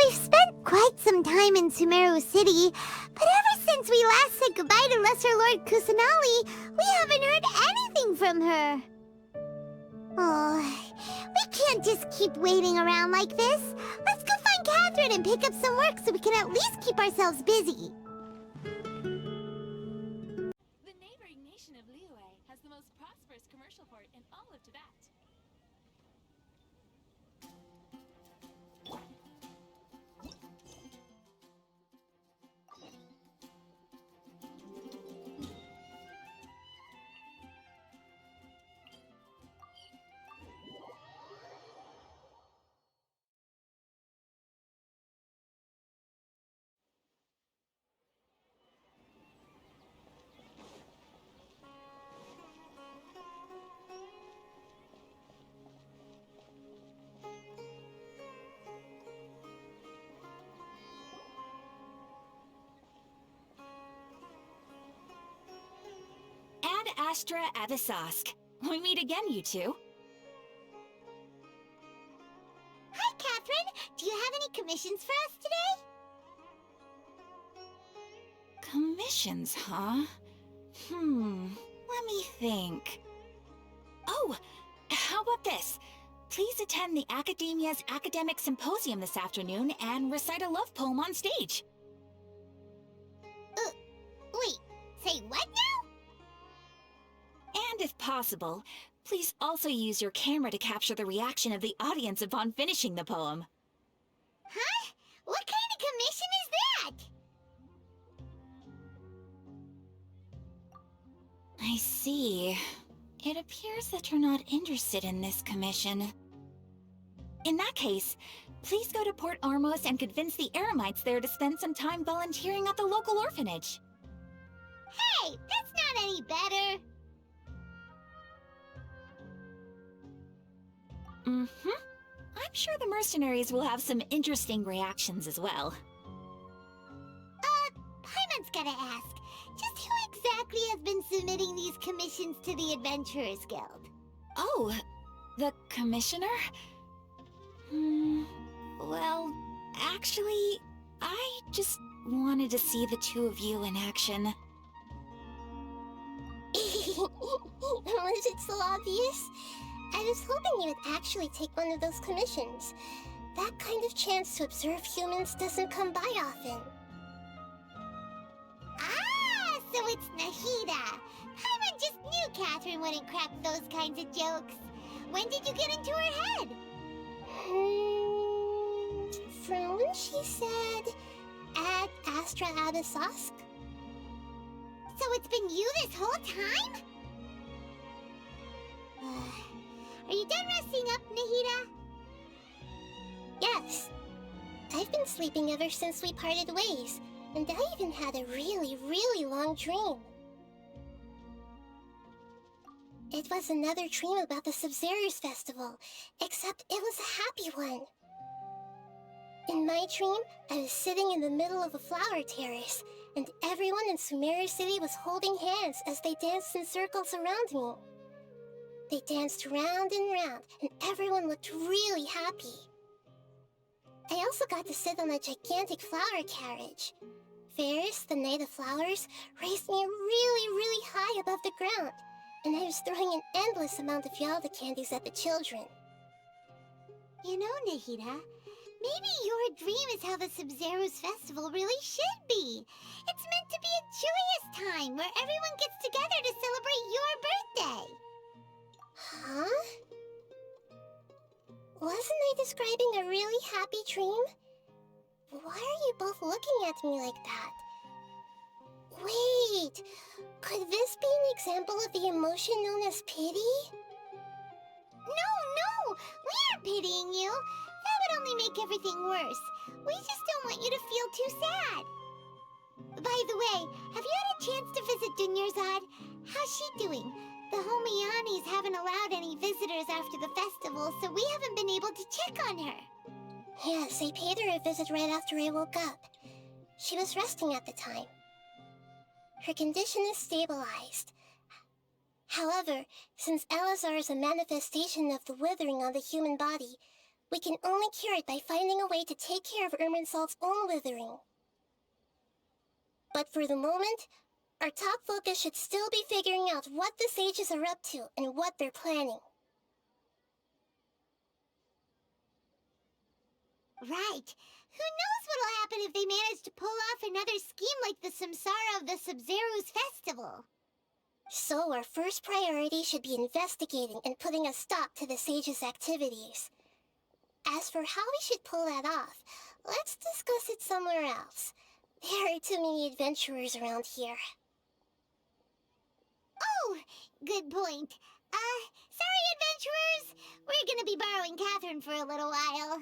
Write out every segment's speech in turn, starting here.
We've spent quite some time in Sumeru City, but ever since we last said goodbye to Lesser Lord Kusanali, we haven't heard anything from her. Oh, we can't just keep waiting around like this. Let's go find Catherine and pick up some work so we can at least keep ourselves busy. The neighboring nation of Liyue has the most prosperous commercial port in all of Tibet. Astra Avisask. We meet again, you two. Hi, Catherine. Do you have any commissions for us today? Commissions, huh? Let me think. Oh, how about this? Please attend the Academia's Academic Symposium this afternoon and recite a love poem on stage. Wait, say what now? And if possible, please also use your camera to capture the reaction of the audience upon finishing the poem. Huh? What kind of commission is that? I see. It appears that you're not interested in this commission. In that case, please go to Port Armos and convince the Eremites there to spend some time volunteering at the local orphanage. Hey, that's not any better. I'm sure the mercenaries will have some interesting reactions as well. Paimon's gotta ask. Just who exactly has been submitting these commissions to the Adventurers Guild? Oh, the commissioner? Well, actually, I just wanted to see the two of you in action. Was it so obvious? I was hoping you would actually take one of those commissions. That kind of chance to observe humans doesn't come by often. Ah, so it's Nahida. Paimon just knew Catherine wouldn't crack those kinds of jokes. When did you get into her head? From when she said, "Ad Astra Abisask." So it's been you this whole time? Are you done resting up, Nahida? Yes. I've been sleeping ever since we parted ways, and I even had a really long dream. It was another dream about the Sub-Zerus festival, except it was a happy one. In my dream, I was sitting in the middle of a flower terrace, and everyone in Sumeru City was holding hands as they danced in circles around me. They danced round and round, and everyone looked really happy. I also got to sit on a gigantic flower carriage. Ferris, the Knight of Flowers, raised me really high above the ground, and I was throwing an endless amount of Yalda candies at the children. You know, Nahida, maybe your dream is how the Sub-Zerus festival really should be. It's meant to be a joyous time where everyone gets together to celebrate your birthday. Huh? Wasn't I describing a really happy dream? Why are you both looking at me like that? Wait, could this be an example of the emotion known as pity? No, we aren't pitying you. That would only make everything worse. We just don't want you to feel too sad. By the way, have you had a chance to visit Dunyarzad? How's she doing? The Homianis haven't allowed any visitors after the festival, so we haven't been able to check on her. Yes, I paid her a visit right after I woke up. She was resting at the time. Her condition is stabilized. However, since Elazar is a manifestation of the withering on the human body, We can only cure it by finding a way to take care of Irminsul's own withering. But for the moment, our top focus should still be figuring out what the sages are up to and what they're planning. Right. Who knows what'll happen if they manage to pull off another scheme like the Samsara of the Sub-Zero's festival. So our first priority should be investigating and putting a stop to the sages' activities. As for how we should pull that off, let's discuss it somewhere else. There are too many adventurers around here. Oh, good point. Sorry, adventurers. We're gonna be borrowing Catherine for a little while.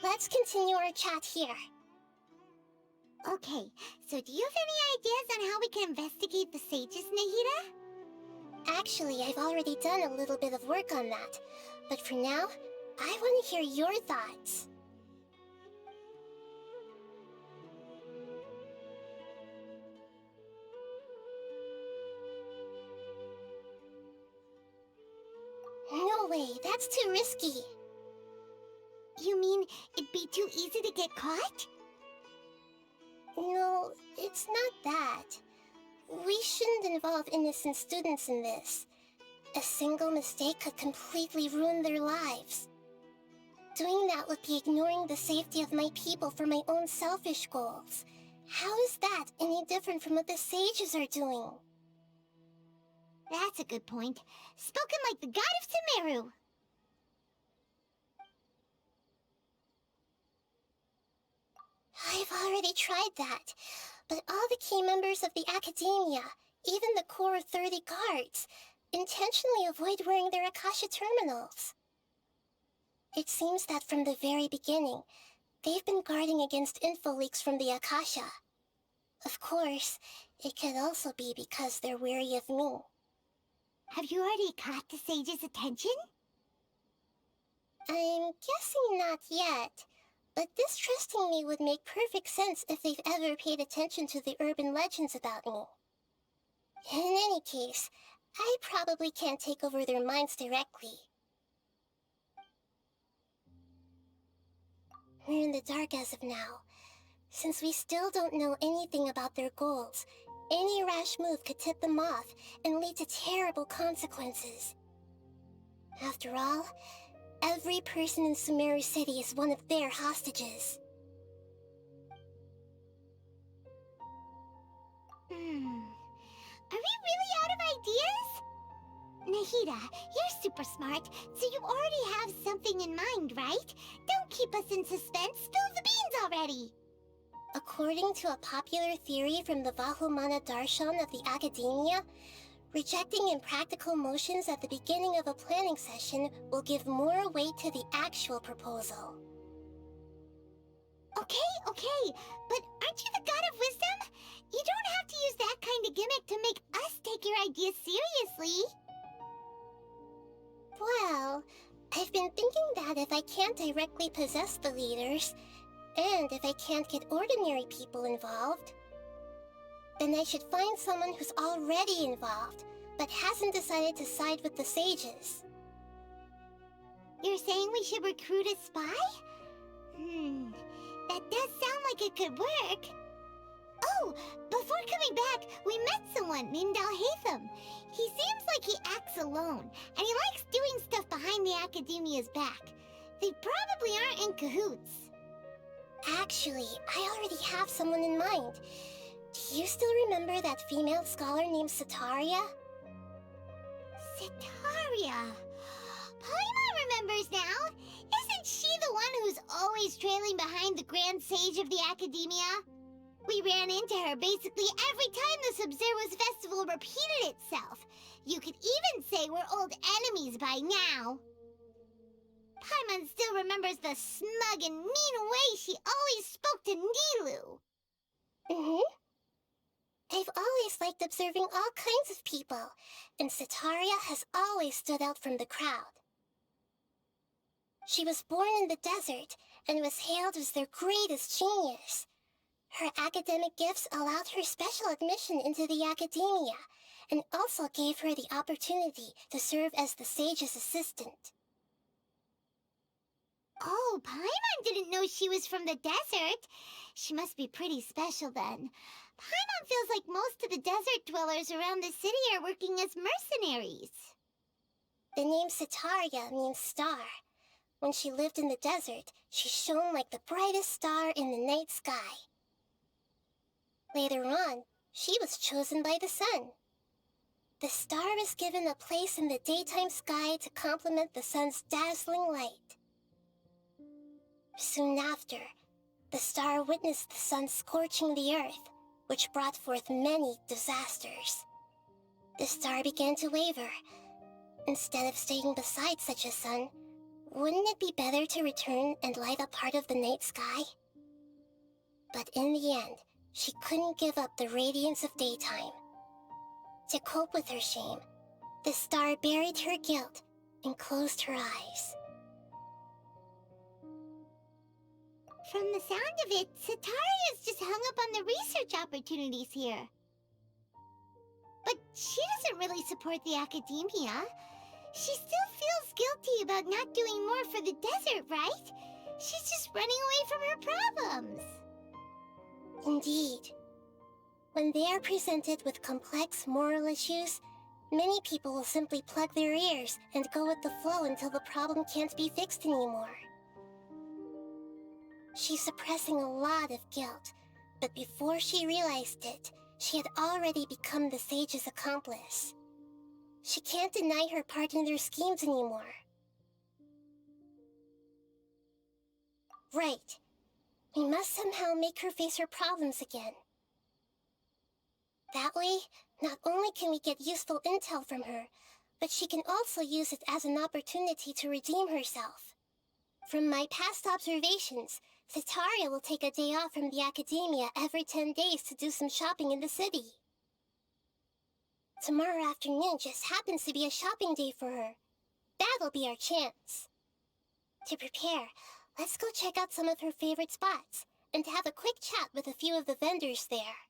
Let's continue our chat here. Okay, so do you have any ideas on how we can investigate the sages, Nahida? Actually, I've already done a little bit of work on that. But for now, I want to hear your thoughts. No way, that's too risky. You mean it'd be too easy to get caught? No, it's not that. We shouldn't involve innocent students in this. A single mistake could completely ruin their lives. Doing that would be ignoring the safety of my people for my own selfish goals. How is that any different from what the sages are doing? That's a good point. Spoken like the god of Sumeru. I've already tried that, but all the key members of the Academia, even the core 30 guards, intentionally avoid wearing their Akasha terminals. It seems that from the very beginning, they've been guarding against info leaks from the Akasha. Of course, it could also be because they're wary of me. Have you already caught the sage's attention? I'm guessing not yet. But distrusting me would make perfect sense if they've ever paid attention to the urban legends about me. In any case, I probably can't take over their minds directly. We're in the dark as of now. Since we still don't know anything about their goals, any rash move could tip them off and lead to terrible consequences. After all, every person in Sumeru City is one of their hostages. Are we really out of ideas? Nahida, you're super smart, so you already have something in mind, right? Don't keep us in suspense. Spill the beans already. According to a popular theory from the Vahumana Darshan of the Academia, rejecting impractical motions at the beginning of a planning session will give more weight to the actual proposal. Okay, but aren't you the god of wisdom? You don't have to use that kind of gimmick to make us take your ideas seriously. Well, I've been thinking that if I can't directly possess the leaders, and if I can't get ordinary people involved, then I should find someone who's already involved, but hasn't decided to side with the sages. You're saying we should recruit a spy? That does sound like it could work. Oh, before coming back, we met someone named Alhaitham. He seems like he acts alone, and he likes doing stuff behind the Academia's back. They probably aren't in cahoots. Actually, I already have someone in mind. Do you still remember that female scholar named Sataria? Sataria. Paimon remembers now. Isn't she the one who's always trailing behind the Grand Sage of the Academia? We ran into her basically every time the Sub-Zero's festival repeated itself. You could even say we're old enemies by now. Paimon still remembers the smug and mean way she always spoke to Nilou. I've always liked observing all kinds of people, and Sataria has always stood out from the crowd. She was born in the desert and was hailed as their greatest genius. Her academic gifts allowed her special admission into the academia, and also gave her the opportunity to serve as the sage's assistant. Oh, Paimon didn't know she was from the desert. She must be pretty special then. Paimon feels like most of the desert dwellers around the city are working as mercenaries. The name Sitaria means star. When she lived in the desert, she shone like the brightest star in the night sky. Later on, she was chosen by the sun. The star was given a place in the daytime sky to complement the sun's dazzling light. Soon after, the star witnessed the sun scorching the earth, which brought forth many disasters. The star began to waver. Instead of staying beside such a sun, wouldn't it be better to return and light up part of the night sky? But in the end, she couldn't give up the radiance of daytime. To cope with her shame, the star buried her guilt and closed her eyes. From the sound of it, Sitaria's just hung up on the research opportunities here. But she doesn't really support the academia. She still feels guilty about not doing more for the desert, right? She's just running away from her problems. Indeed. When they are presented with complex moral issues, many people will simply plug their ears and go with the flow until the problem can't be fixed anymore. She's suppressing a lot of guilt, but before she realized it, she had already become the sage's accomplice. She can't deny her part in their schemes anymore. Right. We must somehow make her face her problems again. That way, not only can we get useful intel from her, but she can also use it as an opportunity to redeem herself. From my past observations, Sitaria will take a day off from the academia every 10 days to do some shopping in the city. Tomorrow afternoon just happens to be a shopping day for her. That'll be our chance. To prepare, let's go check out some of her favorite spots, and have a quick chat with a few of the vendors there.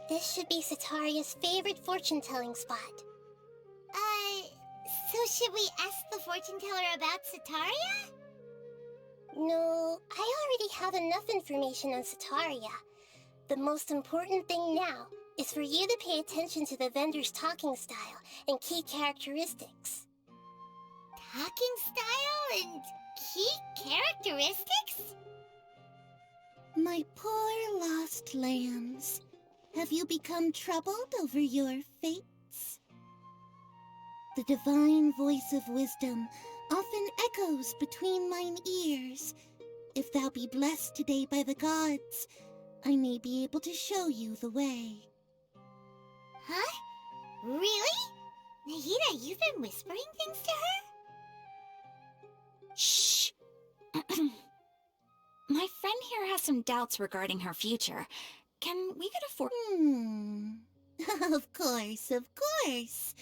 This should be Sitaria's favorite fortune-telling spot. So should we ask the fortune teller about Sitaria? No, I already have enough information on Sitaria. The most important thing now is for you to pay attention to the vendor's talking style and key characteristics. Talking style and key characteristics? My poor lost lambs, have you become troubled over your fates? The divine voice of wisdom often echoes between mine ears. If thou be blessed today by the gods, I may be able to show you the way. Huh? Really? Nahida, you've been whispering things to her? Shh! My friend here has some doubts regarding her future. Can we get a Of course, of course.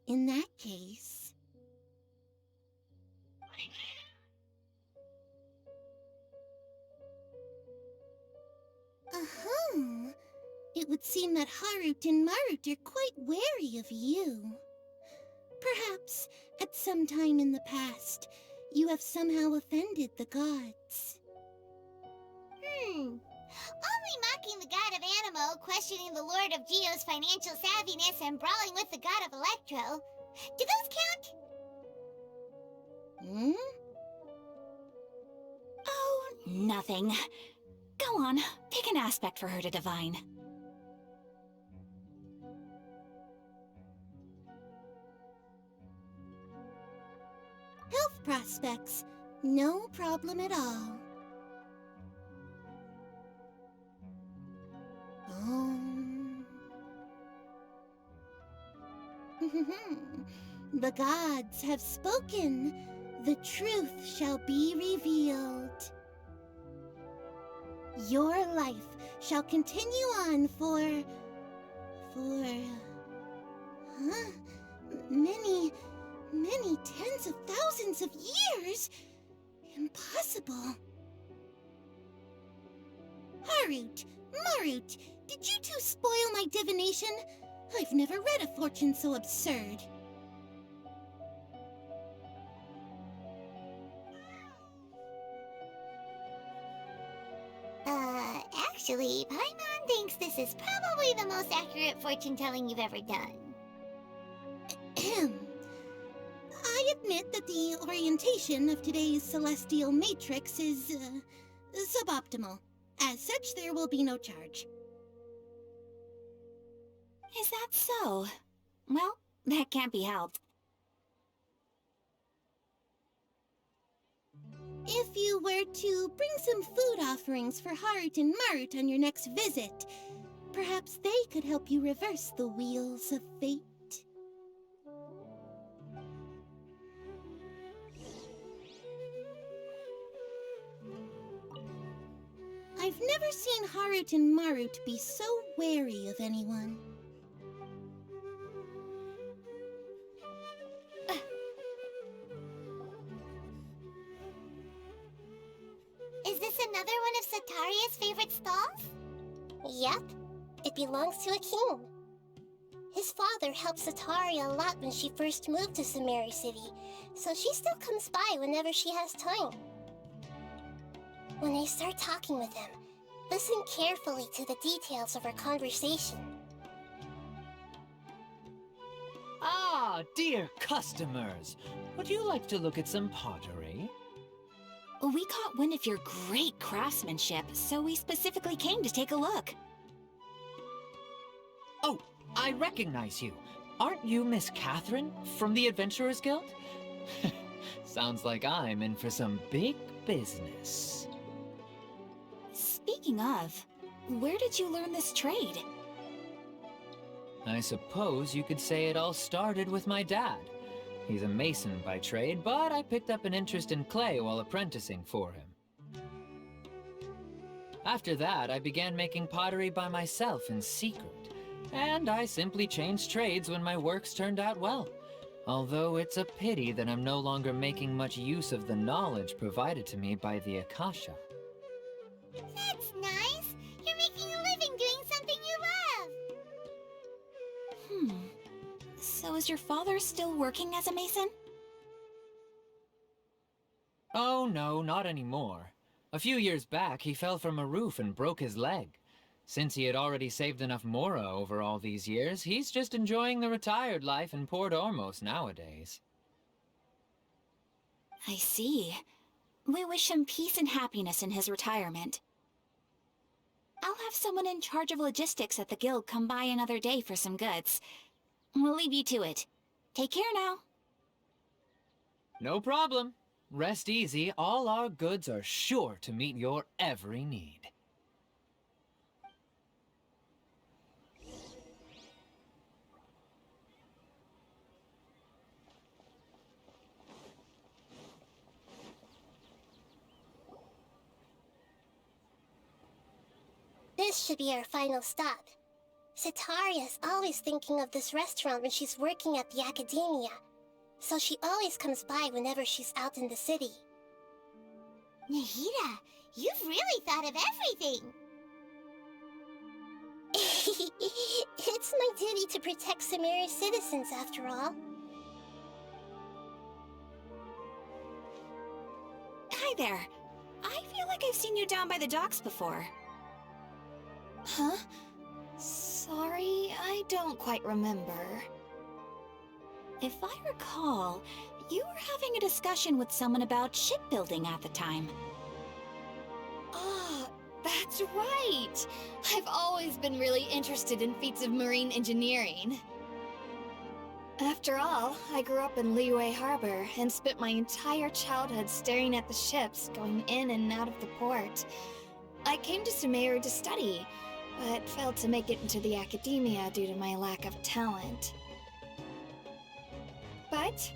In that case... It would seem that Harut and Marut are quite wary of you. Perhaps, at some time in the past, you have somehow offended the gods. Only mocking the god of Animo, questioning the lord of Geo's financial savviness, and brawling with the god of Electro. Do those count? Oh, nothing. Go on, pick an aspect for her to divine. Health prospects. No problem at all. The gods have spoken. the truth shall be revealed. Your life shall continue on for... many tens of thousands of years? Impossible. Harut, Marut, did you two spoil my divination? I've never read a fortune so absurd. Actually, Paimon thinks this is probably the most accurate fortune-telling you've ever done. I admit that the orientation of today's celestial matrix is, suboptimal. As such, there will be no charge. Is that so? Well, that can't be helped. If you were to bring some food offerings for Harut and Marut on your next visit, perhaps they could help you reverse the wheels of fate. I've never seen Harut and Marut be so wary of anyone. Is this another one of Sataria's favorite stalls? Yep, it belongs to a king. His father helped Sataria a lot when she first moved to Sumeru City, so she still comes by whenever she has time. When I start talking with him, listen carefully to the details of our conversation. Ah, dear customers! Would you like to look at some pottery? We caught wind of your great craftsmanship, so we specifically came to take a look. Oh, I recognize you. Aren't you Miss Catherine from the Adventurers Guild? Sounds like I'm in for some big business. Speaking of, where did you learn this trade? I suppose you could say it all started with my dad. He's a mason by trade, but I picked up an interest in clay while apprenticing for him. After that, I began making pottery by myself in secret, and I simply changed trades when my works turned out well. Although it's a pity that I'm no longer making much use of the knowledge provided to me by the Akasha. That's nice! You're making a living doing something you love! So is your father still working as a mason? Oh no, not anymore. A few years back, he fell from a roof and broke his leg. Since he had already saved enough Mora over all these years, he's just enjoying the retired life in Port Ormos nowadays. I see. We wish him peace and happiness in his retirement. I'll have someone in charge of logistics at the guild come by another day for some goods. We'll leave you to it. Take care now. No problem. Rest easy, all our goods are sure to meet your every need. This should be our final stop. Sataria's always thinking of this restaurant when she's working at the academia, so she always comes by whenever she's out in the city. Nahida, you've really thought of everything! It's my duty to protect Sumeru's citizens, after all. Hi there. I feel like I've seen you down by the docks before. Huh? Sorry, I don't quite remember. If I recall, you were having a discussion with someone about shipbuilding at the time. Ah, that's right! I've always been really interested in feats of marine engineering. After all, I grew up in Liyue Harbor and spent my entire childhood staring at the ships going in and out of the port. I came to Sumeru to study, but failed to make it into the academia due to my lack of talent. But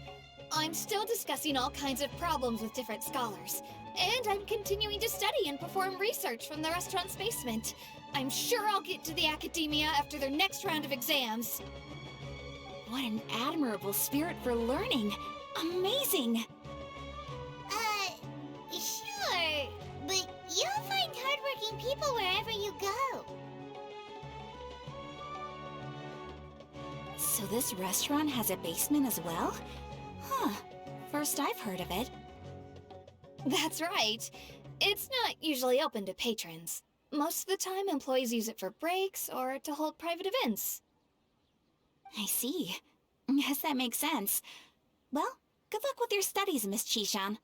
I'm still discussing all kinds of problems with different scholars. And I'm continuing to study and perform research from the restaurant's basement. I'm sure I'll get to the academia after their next round of exams. What an admirable spirit for learning. Amazing! Sure. But you'll find hardworking people wherever you go. So this restaurant has a basement as well? Huh. First I've heard of it. That's right. It's not usually open to patrons. Most of the time, employees use it for breaks or to hold private events. I see. Yes, that makes sense. Well, good luck with your studies, Miss Chishan.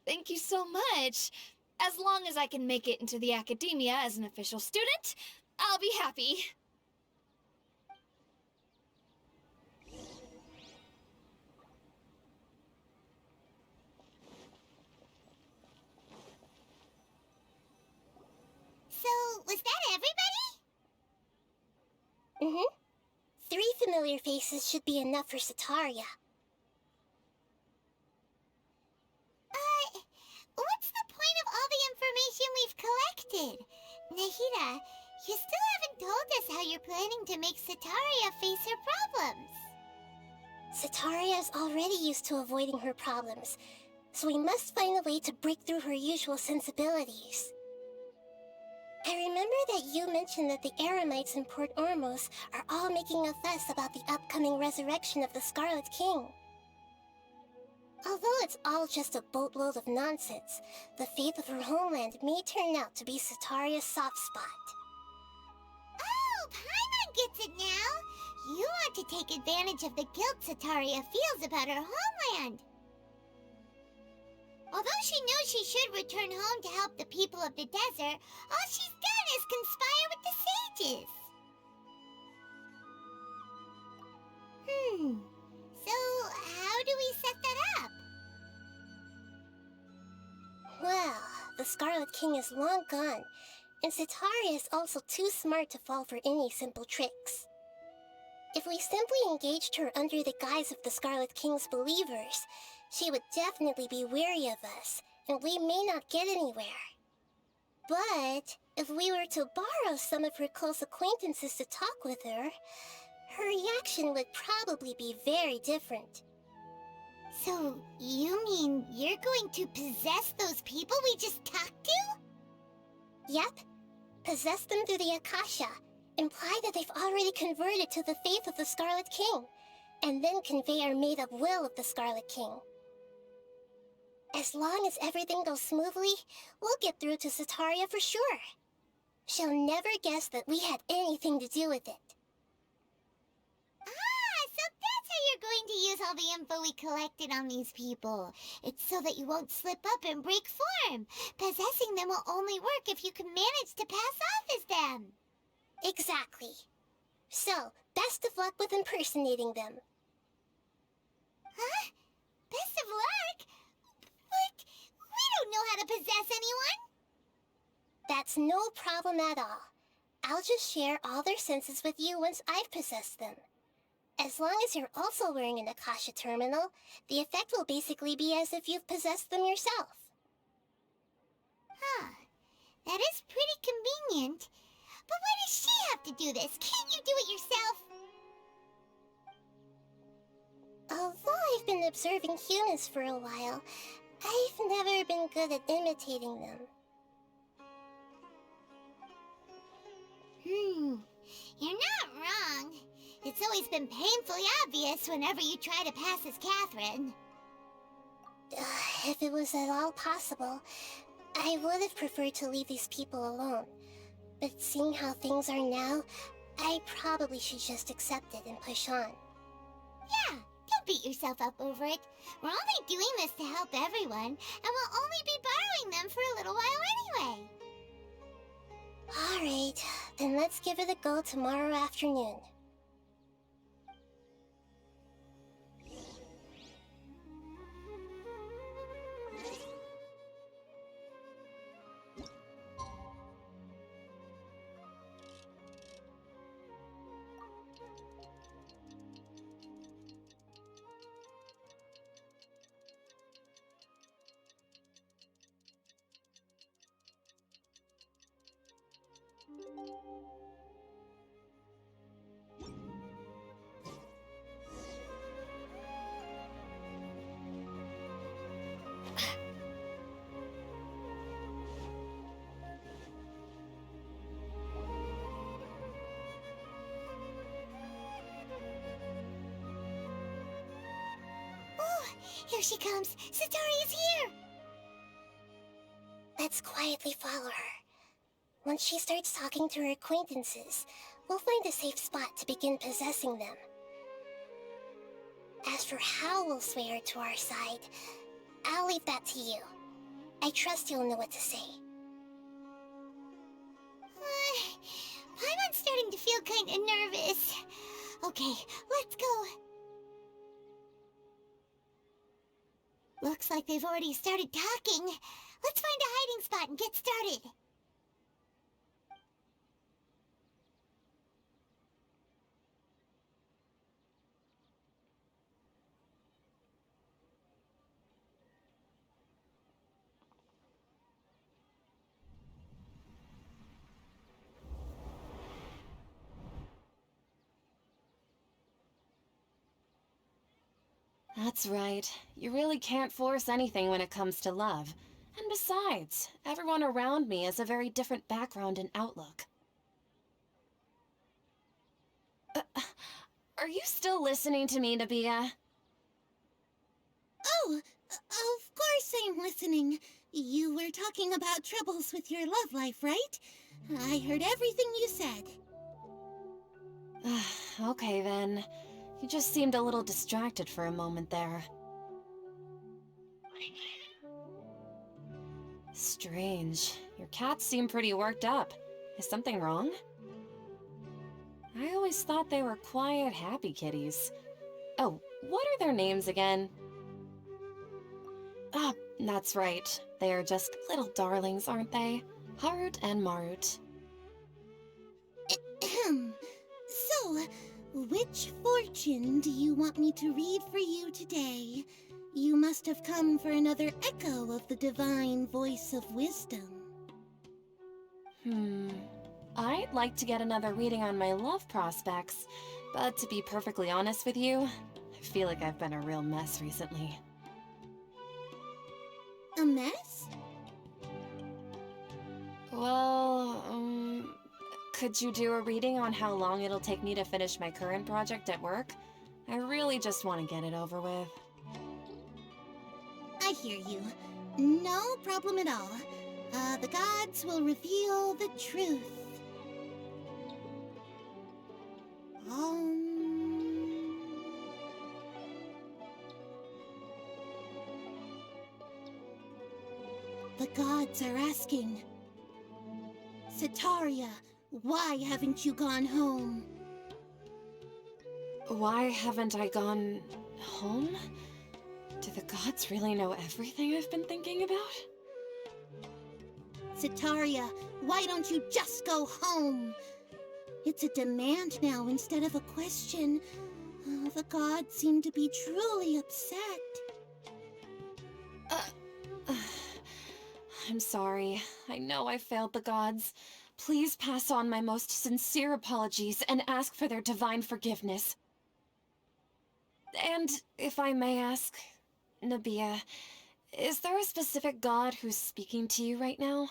Thank you so much. As long as I can make it into the academia as an official student, I'll be happy. So, was that everybody? Mm-hmm. 3 familiar faces should be enough for Sataria. What's the point of all the information we've collected? Nahida, you still haven't told us how you're planning to make Sataria face her problems. Sataria is already used to avoiding her problems, so we must find a way to break through her usual sensibilities. I remember that you mentioned that the Eremites in Port Ormos are all making a fuss about the upcoming resurrection of the Scarlet King. Although it's all just a boatload of nonsense, the fate of her homeland may turn out to be Sataria's soft spot. Oh, Paimon gets it now! You want to take advantage of the guilt Sataria feels about her homeland. Although she knows she should return home to help the people of the desert, all she's done is conspire with the sages. So how do we set that up? Well, the Scarlet King is long gone, and Sataria is also too smart to fall for any simple tricks. If we simply engaged her under the guise of the Scarlet King's believers, she would definitely be wary of us, and we may not get anywhere. But if we were to borrow some of her close acquaintances to talk with her, her reaction would probably be very different. So, you mean you're going to possess those people we just talked to? Yep. Possess them through the Akasha. Imply that they've already converted to the faith of the Scarlet King, and then convey our made-up will of the Scarlet King. As long as everything goes smoothly, we'll get through to Sataria for sure. She'll never guess that we had anything to do with it. So that's how you're going to use all the info we collected on these people. It's so that you won't slip up and break form. Possessing them will only work if you can manage to pass off as them. Exactly. So, best of luck with impersonating them. Huh? Best of luck? But we don't know how to possess anyone. That's no problem at all. I'll just share all their senses with you once I've possessed them. As long as you're also wearing an Akasha terminal, the effect will basically be as if you've possessed them yourself. Huh. That is pretty convenient. But why does she have to do this? Can't you do it yourself? Although I've been observing humans for a while, I've never been good at imitating them. You're not wrong. It's always been painfully obvious whenever you try to pass as Catherine. If it was at all possible, I would have preferred to leave these people alone. But seeing how things are now, I probably should just accept it and push on. Yeah, don't beat yourself up over it. We're only doing this to help everyone, and we'll only be borrowing them for a little while anyway. Alright, then let's give it a go tomorrow afternoon. Here she comes! Satori is here! Let's quietly follow her. Once she starts talking to her acquaintances, we'll find a safe spot to begin possessing them. As for how we'll sway her to our side, I'll leave that to you. I trust you'll know what to say. Paimon's starting to feel kinda nervous. Okay, let's go. Looks like they've already started talking. Let's find a hiding spot and get started. That's right. You really can't force anything when it comes to love. And besides, everyone around me has a very different background and outlook. Are you still listening to me, Nabia? Oh, of course I'm listening. You were talking about troubles with your love life, right? I heard everything you said. Okay then. You just seemed a little distracted for a moment there. Strange. Your cats seem pretty worked up. Is something wrong? I always thought they were quiet, happy kitties. Oh, what are their names again? Ah, that's right. They are just little darlings, aren't they? Harut and Marut. So, which fortune do you want me to read for you today? You must have come for another echo of the divine voice of wisdom. I'd like to get another reading on my love prospects, but to be perfectly honest with you, I feel like I've been a real mess recently. A mess? Well, could you do a reading on how long it'll take me to finish my current project at work? I really just want to get it over with. I hear you. No problem at all. The gods will reveal the truth. The gods are asking, Sataria, why haven't you gone home? Why haven't I gone home? Do the gods really know everything I've been thinking about? Sataria, why don't you just go home? It's a demand now instead of a question. Oh, the gods seem to be truly upset. I'm sorry. I know I failed the gods. Please pass on my most sincere apologies and ask for their divine forgiveness. And, if I may ask, Nabia, is there a specific god who's speaking to you right now?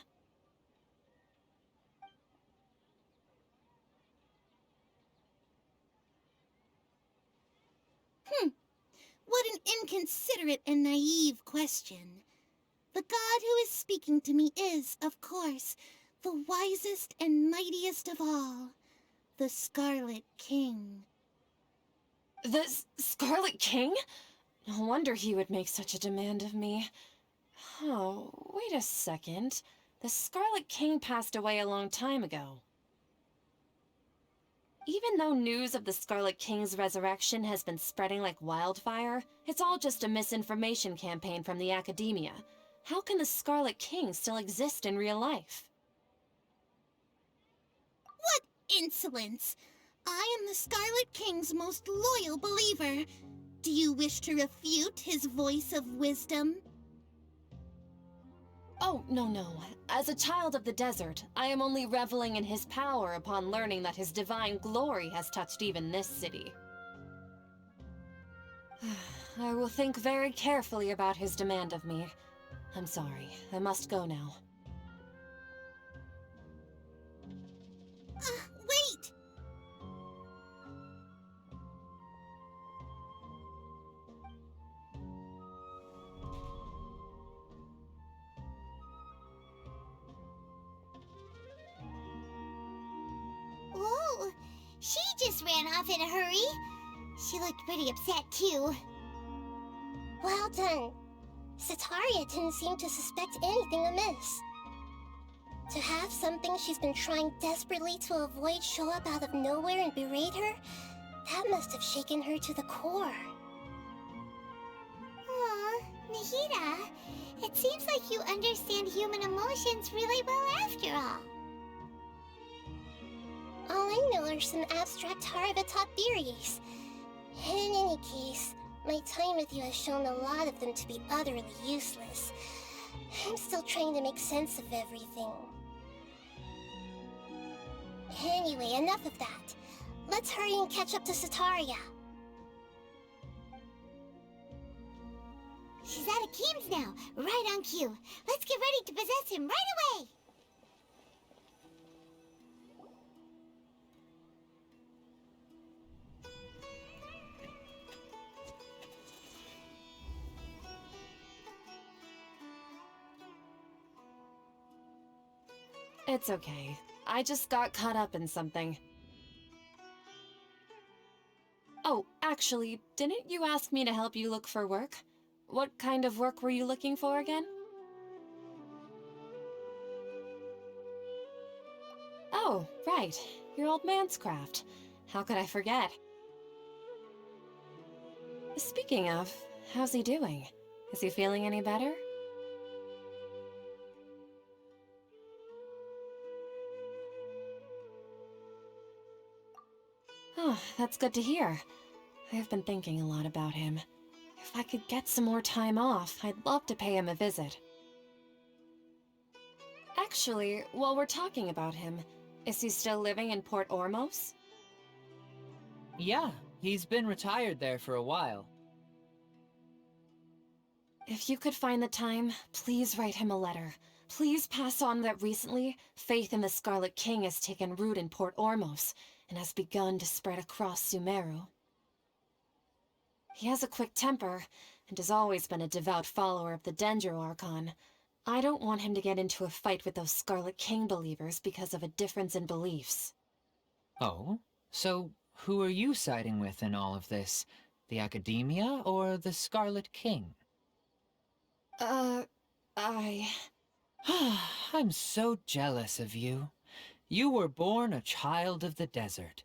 What an inconsiderate and naive question. The god who is speaking to me is, of course, the wisest and mightiest of all, the Scarlet King. The Scarlet King? No wonder he would make such a demand of me. Oh, wait a second. The Scarlet King passed away a long time ago. Even though news of the Scarlet King's resurrection has been spreading like wildfire, it's all just a misinformation campaign from the academia. How can the Scarlet King still exist in real life? What insolence! I am the Scarlet King's most loyal believer. Do you wish to refute his voice of wisdom? Oh, no. As a child of the desert, I am only reveling in his power upon learning that his divine glory has touched even this city. I will think very carefully about his demand of me. I'm sorry, I must go now. Wait! She just ran off in a hurry. She looked pretty upset, too. Well done. Setaria didn't seem to suspect anything amiss. To have something she's been trying desperately to avoid show up out of nowhere and berate her, that must have shaken her to the core. Aw, Nahida, it seems like you understand human emotions really well after all. All I know are some abstract Harvard-taught theories. And in any case, my time with you has shown a lot of them to be utterly useless. I'm still trying to make sense of everything. Anyway, enough of that. Let's hurry and catch up to Setaria. She's at Akeem's now, right on cue. Let's get ready to possess him right away! It's okay. I just got caught up in something. Oh, actually, didn't you ask me to help you look for work? What kind of work were you looking for again? Oh, right. Your old man's craft. How could I forget? Speaking of, how's he doing? Is he feeling any better? Oh, that's good to hear. I've been thinking a lot about him. If I could get some more time off, I'd love to pay him a visit. Actually, while we're talking about him, is he still living in Port Ormos? Yeah, he's been retired there for a while. If you could find the time, please write him a letter. Please pass on that recently, faith in the Scarlet King has taken root in Port Ormos and has begun to spread across Sumeru. He has a quick temper, and has always been a devout follower of the Dendro Archon. I don't want him to get into a fight with those Scarlet King believers because of a difference in beliefs. Oh? So, who are you siding with in all of this? The Academia or the Scarlet King? I'm so jealous of you. You were born a child of the desert.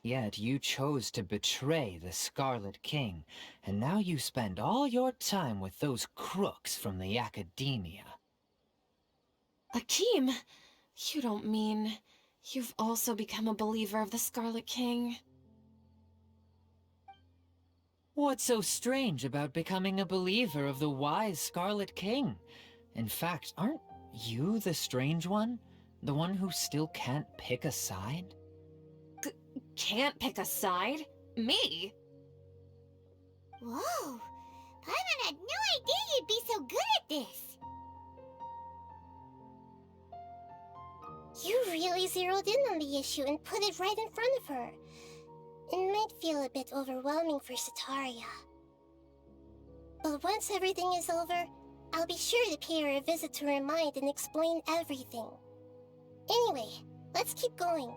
Yet you chose to betray the Scarlet King, and now you spend all your time with those crooks from the Academia. Akeem, you don't mean you've also become a believer of the Scarlet King? What's so strange about becoming a believer of the wise Scarlet King? In fact, aren't you the strange one? The one who still can't pick a side? Can't pick a side? Me? Whoa! Paimon had no idea you'd be so good at this! You really zeroed in on the issue and put it right in front of her. It might feel a bit overwhelming for Setaria. But once everything is over, I'll be sure to pay her a visit to her mind and explain everything. Anyway, let's keep going.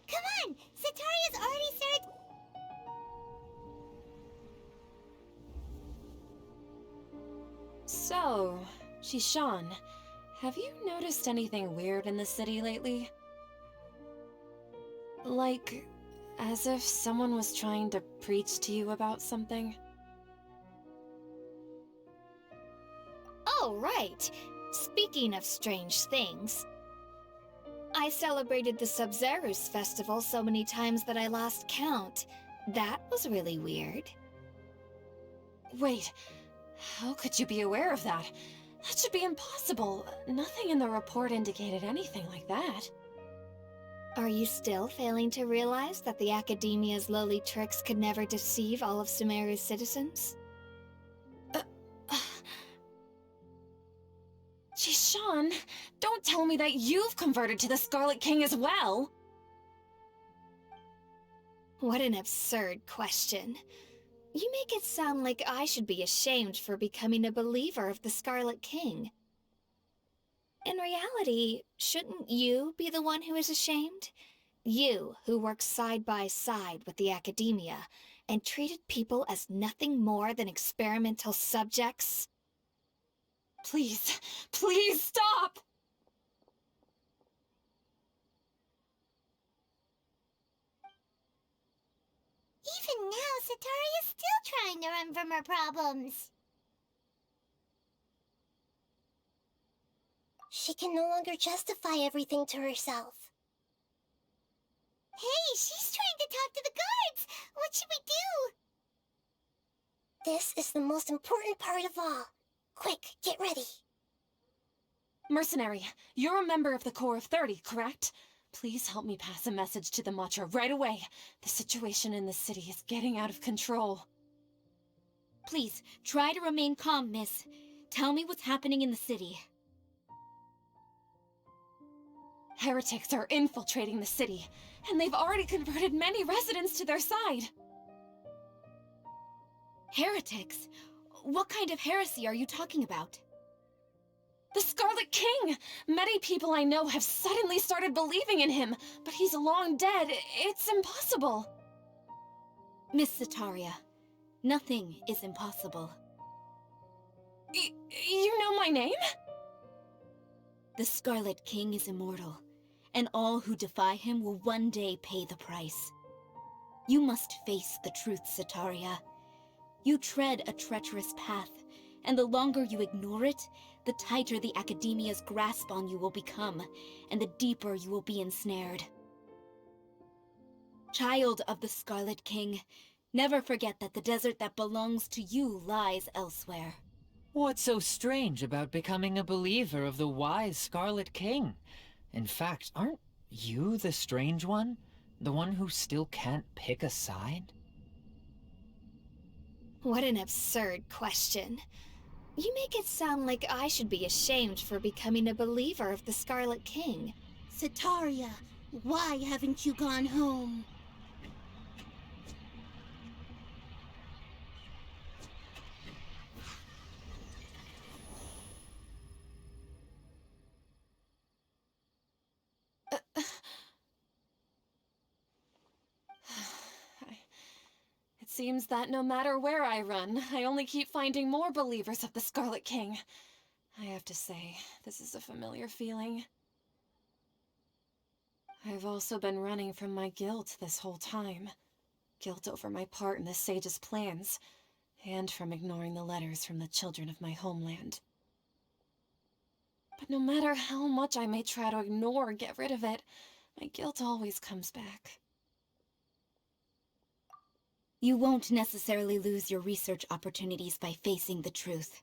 Come on! Setaria's already started... So, Shishan, have you noticed anything weird in the city lately? Like, as if someone was trying to preach to you about something? Oh, right. Speaking of strange things, I celebrated the Sub-Zerus festival so many times that I lost count. That was really weird. Wait, how could you be aware of that? That should be impossible. Nothing in the report indicated anything like that. Are you still failing to realize that the Academia's lowly tricks could never deceive all of Sumeru's citizens? Shishan, don't tell me that you've converted to the Scarlet King as well! What an absurd question. You make it sound like I should be ashamed for becoming a believer of the Scarlet King. In reality, shouldn't you be the one who is ashamed? You, who works side by side with the academia, and treated people as nothing more than experimental subjects? Please, please stop! Even now, Satari is still trying to run from her problems. She can no longer justify everything to herself. Hey, she's trying to talk to the guards! What should we do? This is the most important part of all. Quick, get ready. Mercenary, you're a member of the Corps of 30, correct? Please help me pass a message to the Matcha right away. The situation in the city is getting out of control. Please, try to remain calm, miss. Tell me what's happening in the city. Heretics are infiltrating the city, and they've already converted many residents to their side. Heretics? What kind of heresy are you talking about? The Scarlet King! Many people I know have suddenly started believing in him, but he's long dead. It's impossible. Miss Sataria, nothing is impossible. You know my name? The Scarlet King is immortal, and all who defy him will one day pay the price. You must face the truth, Sataria. You tread a treacherous path, and the longer you ignore it, the tighter the Academia's grasp on you will become, and the deeper you will be ensnared. Child of the Scarlet King, never forget that the desert that belongs to you lies elsewhere. What's so strange about becoming a believer of the wise Scarlet King? In fact, aren't you the strange one? The one who still can't pick a side? What an absurd question. You make it sound like I should be ashamed for becoming a believer of the Scarlet King. Sataria, why haven't you gone home? It seems that no matter where I run, I only keep finding more believers of the Scarlet King. I have to say, this is a familiar feeling. I've also been running from my guilt this whole time. Guilt over my part in the Sage's plans, and from ignoring the letters from the children of my homeland. But no matter how much I may try to ignore or get rid of it, my guilt always comes back. You won't necessarily lose your research opportunities by facing the truth.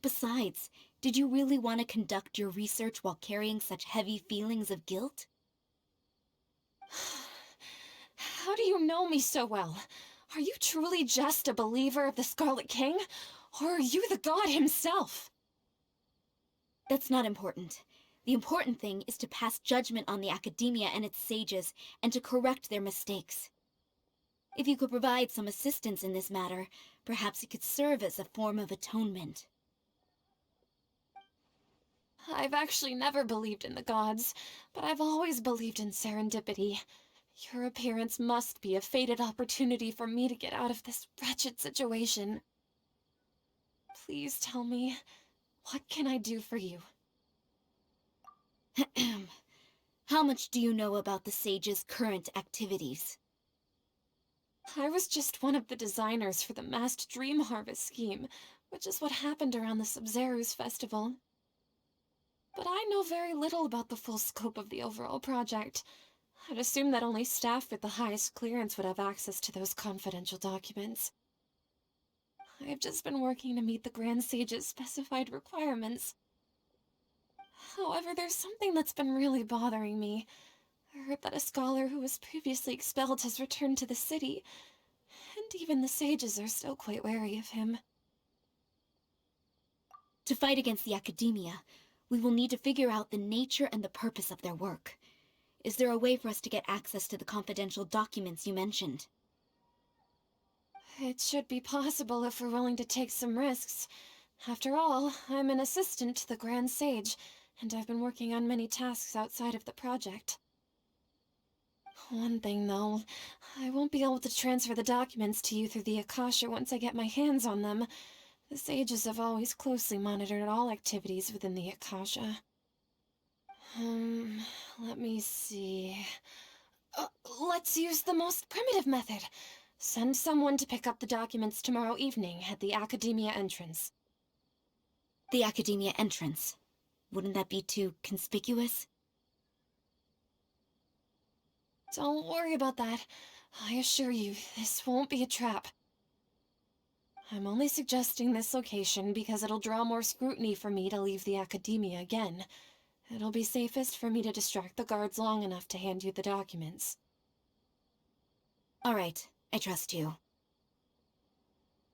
Besides, did you really want to conduct your research while carrying such heavy feelings of guilt? How do you know me so well? Are you truly just a believer of the Scarlet King? Or are you the god himself? That's not important. The important thing is to pass judgment on the Academia and its sages, and to correct their mistakes. If you could provide some assistance in this matter, perhaps it could serve as a form of atonement. I've actually never believed in the gods, but I've always believed in serendipity. Your appearance must be a fated opportunity for me to get out of this wretched situation. Please tell me, what can I do for you? How much do you know about the sage's current activities? I was just one of the designers for the massed dream harvest scheme, which is what happened around the Sumeru's festival. But I know very little about the full scope of the overall project. I'd assume that only staff with the highest clearance would have access to those confidential documents. I've just been working to meet the Grand Sage's specified requirements. However, there's something that's been really bothering me. I heard that a scholar who was previously expelled has returned to the city, and even the sages are still quite wary of him. To fight against the Academia, we will need to figure out the nature and the purpose of their work. Is there a way for us to get access to the confidential documents you mentioned? It should be possible if we're willing to take some risks. After all, I'm an assistant to the Grand Sage, and I've been working on many tasks outside of the project. One thing, though, I won't be able to transfer the documents to you through the Akasha once I get my hands on them. The sages have always closely monitored all activities within the Akasha. Let me see... let's use the most primitive method. Send someone to pick up the documents tomorrow evening at the Academia entrance. The Academia entrance. Wouldn't that be too conspicuous? Don't worry about that. I assure you, this won't be a trap. I'm only suggesting this location because it'll draw more scrutiny for me to leave the Academia again. It'll be safest for me to distract the guards long enough to hand you the documents. All right, I trust you.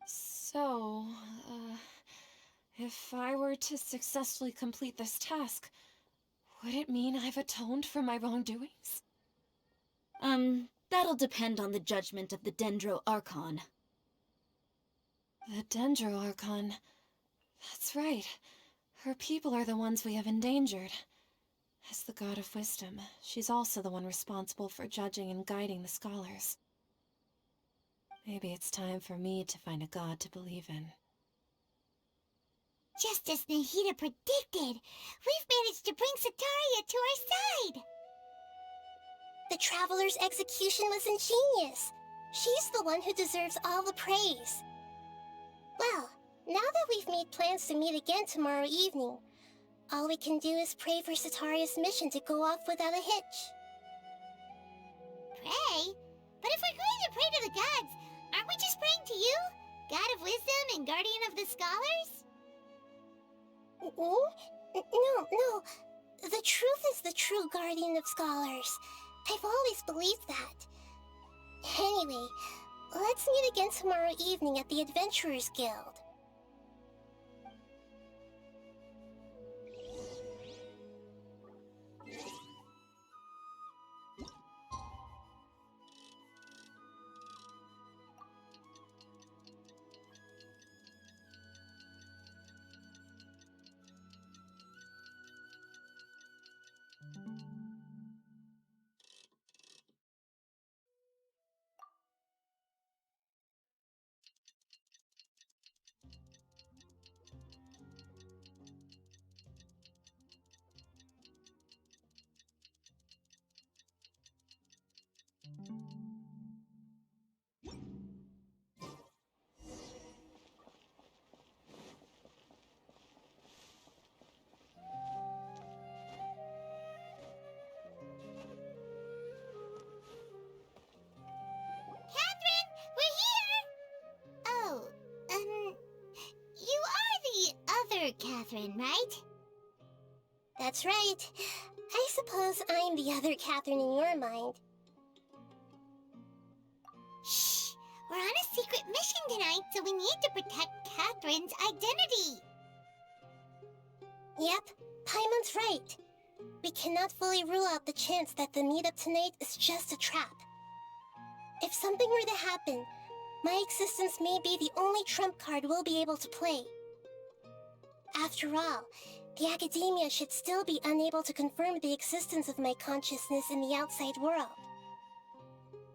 So, if I were to successfully complete this task, would it mean I've atoned for my wrongdoings? That'll depend on the judgment of the Dendro Archon. The Dendro Archon. That's right. Her people are the ones we have endangered. As the God of Wisdom, she's also the one responsible for judging and guiding the scholars. Maybe it's time for me to find a god to believe in. Just as Nahida predicted, we've managed to bring Sataria to our side! The Traveler's execution was ingenious. She's the one who deserves all the praise. Well, now that we've made plans to meet again tomorrow evening, all we can do is pray for Sataria's mission to go off without a hitch. Pray? But if we're going to pray to the gods, aren't we just praying to you? God of Wisdom and Guardian of the Scholars? No. The truth is the true Guardian of Scholars. I've always believed that. Anyway, let's meet again tomorrow evening at the Adventurers Guild. Catherine, right? That's right. I suppose I'm the other Catherine in your mind. Shh! We're on a secret mission tonight, so we need to protect Catherine's identity. Yep, Paimon's right. We cannot fully rule out the chance that the meetup tonight is just a trap. If something were to happen, my existence may be the only trump card we'll be able to play. After all, the Academia should still be unable to confirm the existence of my consciousness in the outside world.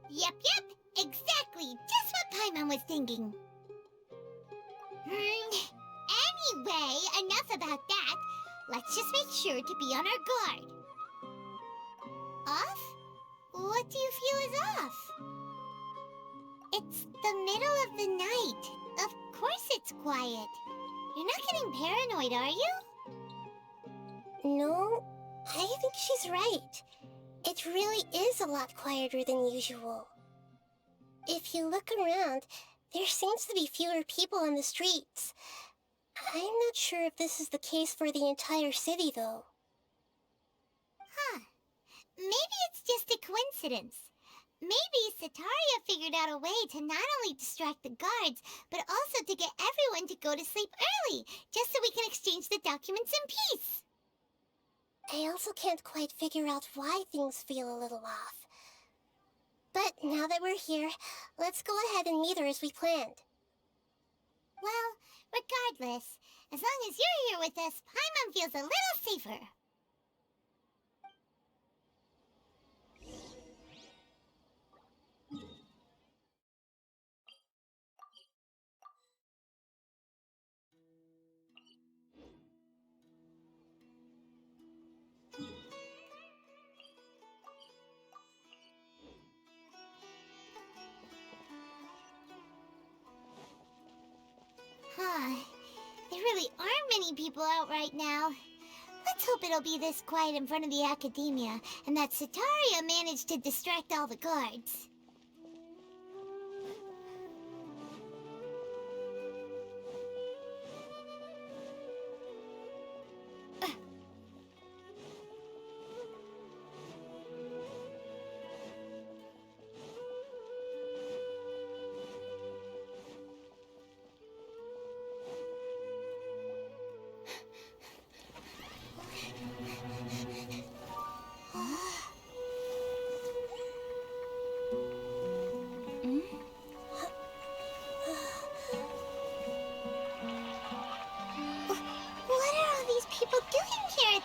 Yep, exactly, just what Paimon was thinking. Anyway, enough about that. Let's just make sure to be on our guard. Off? What do you feel is off? It's the middle of the night. Of course it's quiet. You're not getting paranoid, are you? No, I think she's right. It really is a lot quieter than usual. If you look around, there seems to be fewer people on the streets. I'm not sure if this is the case for the entire city, though. Huh. Maybe it's just a coincidence. Maybe Sataria figured out a way to not only distract the guards, but also to get everyone to go to sleep early, just so we can exchange the documents in peace. I also can't quite figure out why things feel a little off. But now that we're here, Let's go ahead and meet her as we planned. Well, regardless, as long as you're here with us, Paimon feels a little safer. There really aren't many people out right now. Let's hope it'll be this quiet in front of the academia, and that Setaria managed to distract all the guards.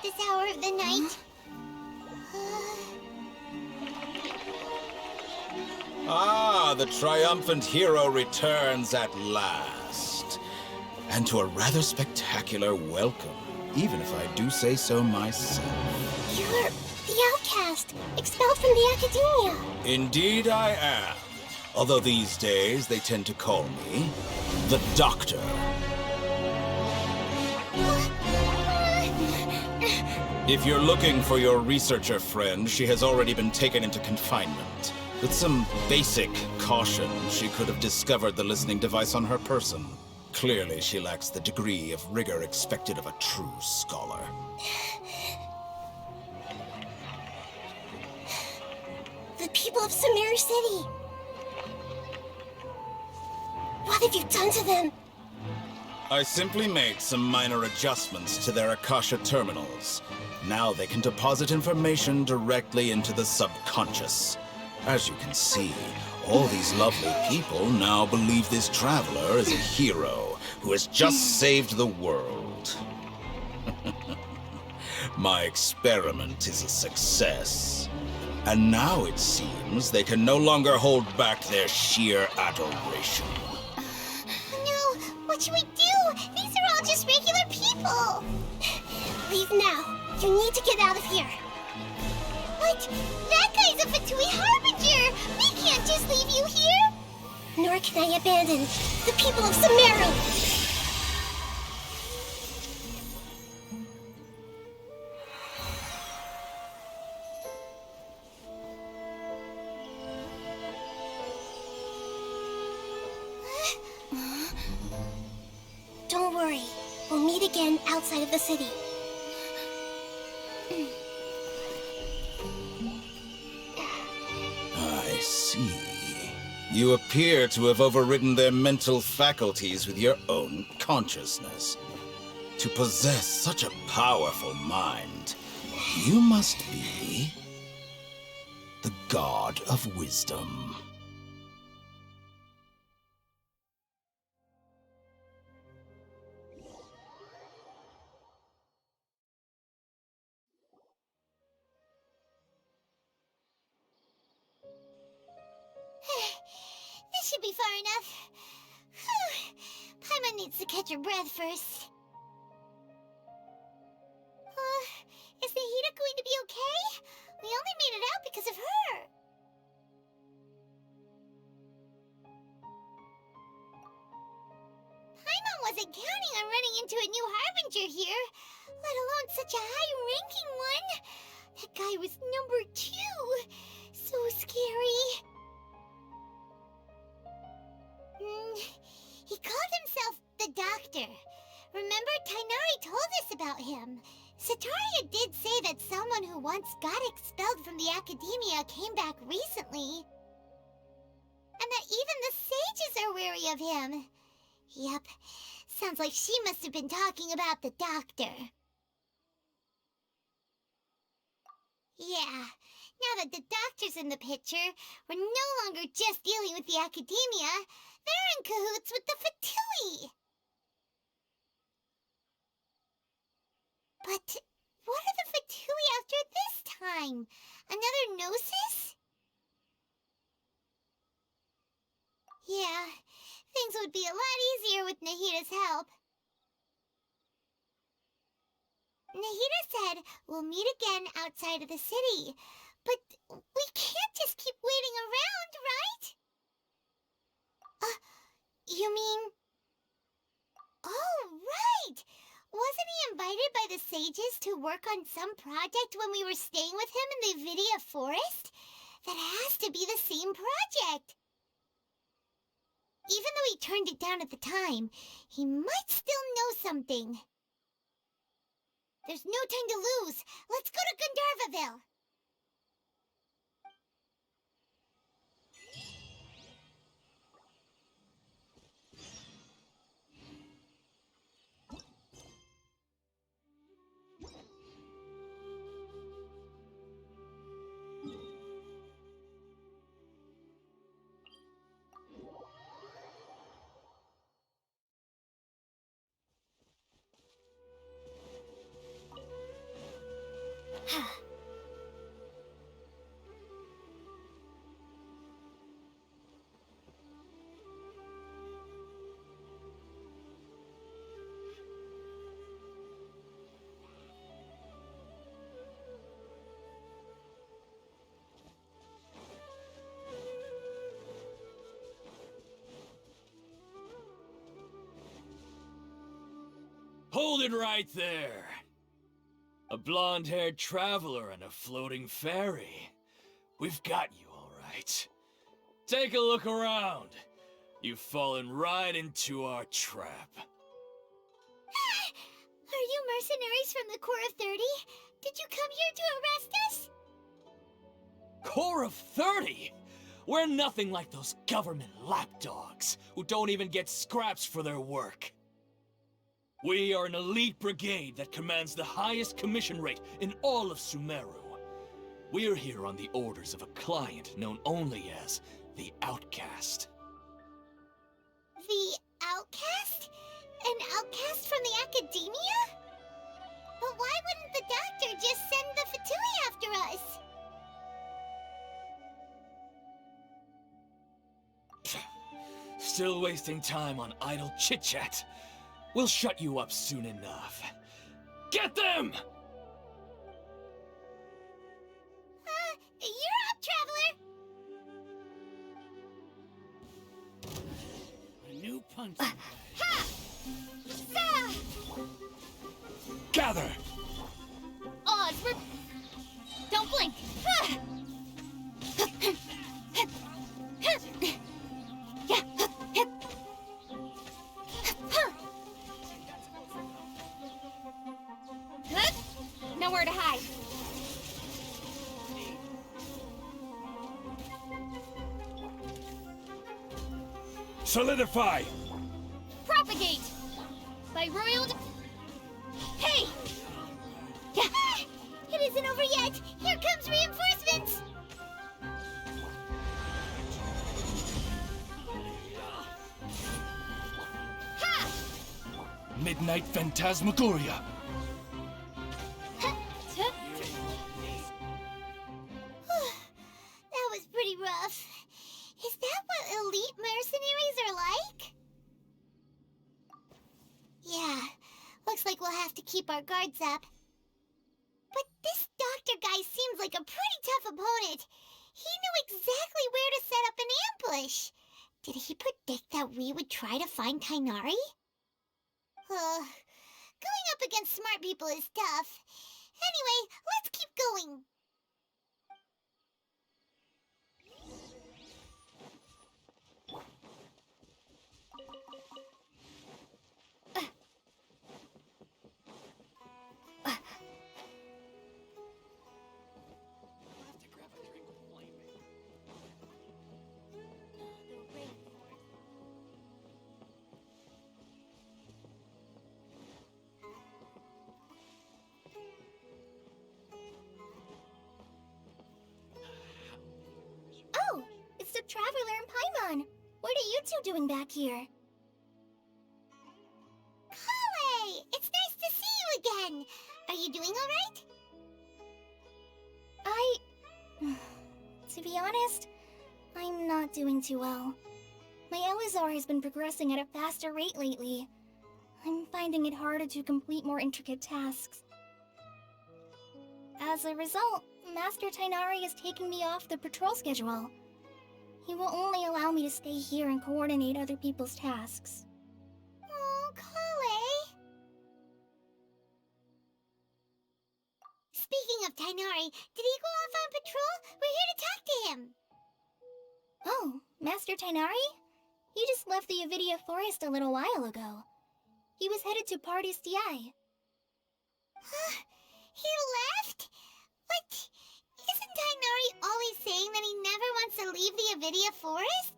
This hour of the night. Ah, the triumphant hero returns at last. And to a rather spectacular welcome, even if I do say so myself. You're the outcast, expelled from the academia. Indeed I am. Although these days they tend to call me the Doctor. If you're looking for your researcher friend, she has already been taken into confinement. With some basic caution, she could have discovered the listening device on her person. Clearly, she lacks the degree of rigor expected of a true scholar. The people of Sumeru City! What have you done to them? I simply made some minor adjustments to their Akasha terminals. Now they can deposit information directly into the subconscious. As you can see, all these lovely people now believe this traveler is a hero who has just saved the world. My experiment is a success. And now it seems they can no longer hold back their sheer adoration. No, what should we do? These are all just regular people. Leave now. You need to get out of here. What? That guy's a Fatui Harbinger! We can't just leave you here! Nor can I abandon the people of Sumeru! Don't worry. We'll meet again outside of the city. I see. You appear to have overridden their mental faculties with your own consciousness. To possess such a powerful mind, you must be the God of Wisdom. This should be far enough. Paimon needs to catch her breath first. Is Nahida going to be okay? We only made it out because of her. Paimon wasn't counting on running into a new Harbinger here, let alone such a high-ranking one. That guy was number 2. So scary. He called himself the Doctor. Remember, Tighnari told us about him. Setaria did say that someone who once got expelled from the academia came back recently. And that even the sages are wary of him. Yep, sounds like she must have been talking about the Doctor. Yeah, Now that the doctor's in the picture, we're no longer just dealing with the academia. They're in cahoots with the Fatui. But what are the Fatui after this time? Another Gnosis? Yeah, things would be a lot easier with Nahida's help. Nahida said we'll meet again outside of the city. But we can't just keep waiting around, right? You mean... Oh, right! Wasn't he invited by the sages to work on some project when we were staying with him in the Vidia forest? That has to be the same project. Even though he turned it down at the time, he might still know something. There's no time to lose. Let's go to Gandharvaville. Hold it right there! A blonde-haired traveler and a floating fairy. We've got you, all right. Take a look around. You've fallen right into our trap. Are you mercenaries from the Corps of 30? Did you come here to arrest us? Corps of 30? We're nothing like those government lapdogs who don't even get scraps for their work. We are an elite brigade that commands the highest commission rate in all of Sumeru. We're here on the orders of a client known only as the Outcast. The Outcast? An outcast from the academia? But why wouldn't the doctor just send the Fatui after us? Still wasting time on idle chit-chat. We'll shut you up soon enough. Get them! You're up, traveler! A new punch. Ha! Sa! Gather! Oz, don't blink! Nowhere to hide. Solidify! Propagate! By royal... Hey! It isn't over yet! Here comes reinforcements! Ha! Midnight Phantasmagoria! That was pretty rough. Is that what elite mercenaries are like? Yeah, looks like we'll have to keep our guards up. But this doctor guy seems like a pretty tough opponent. He knew exactly where to set up an ambush. Did he predict that we would try to find Kainari? Going up against smart people is tough. Anyway, let's keep going. Archon! What are you two doing back here? Kale! It's nice to see you again! Are you doing alright? To be honest, I'm not doing too well. My Elazar has been progressing at a faster rate lately. I'm finding it harder to complete more intricate tasks. As a result, Master Tainari is taking me off the patrol schedule. He will only allow me to stay here and coordinate other people's tasks. Oh, Kale! Speaking of Tainari, did he go off on patrol? We're here to talk to him! Oh, Master Tainari? He just left the Avidia Forest a little while ago. He was headed to Party's DI. He left? But isn't Tainari always saying that he never wants to leave the Avidia Forest?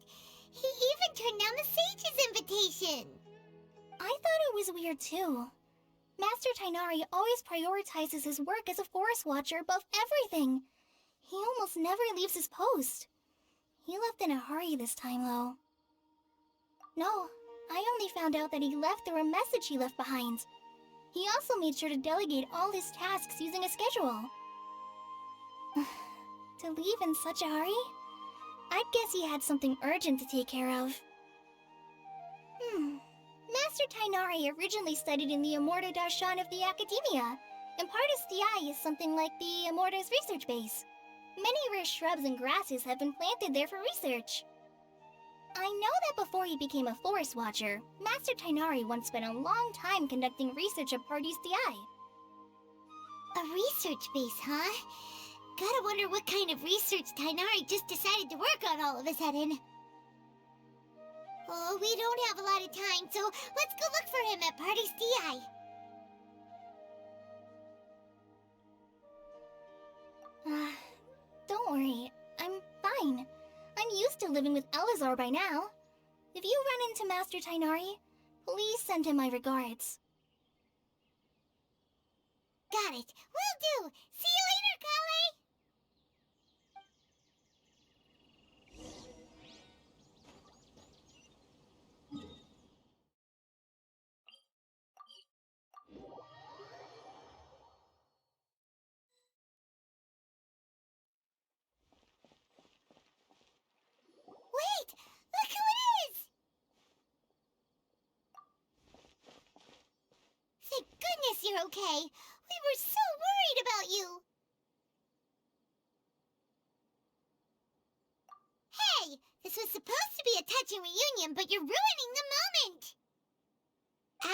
He even turned down the Sage's invitation. I thought it was weird too. Master Tainari always prioritizes his work as a forest watcher above everything. He almost never leaves his post. He left in a hurry this time, though. No, I only found out that he left through a message he left behind. He also made sure to delegate all his tasks using a schedule. To leave in such a hurry? I guess he had something urgent to take care of. Master Tainari originally studied in the Immorta Darshan of the Academia, and Partis DI is something like the Immorta's research base. Many rare shrubs and grasses have been planted there for research. I know that before he became a forest watcher, Master Tainari once spent a long time conducting research at Partis DI. A research base, huh? Gotta wonder what kind of research Tainari just decided to work on all of a sudden. Oh, we don't have a lot of time, so let's go look for him at Party's DI. Don't worry, I'm fine. I'm used to living with Elazar by now. If you run into Master Tainari, please send him my regards. Got it. Will do. See you later, Kale. Wait! Look who it is! Thank goodness you're okay. We were so worried about you. Hey! This was supposed to be a touching reunion, but you're ruining the moment!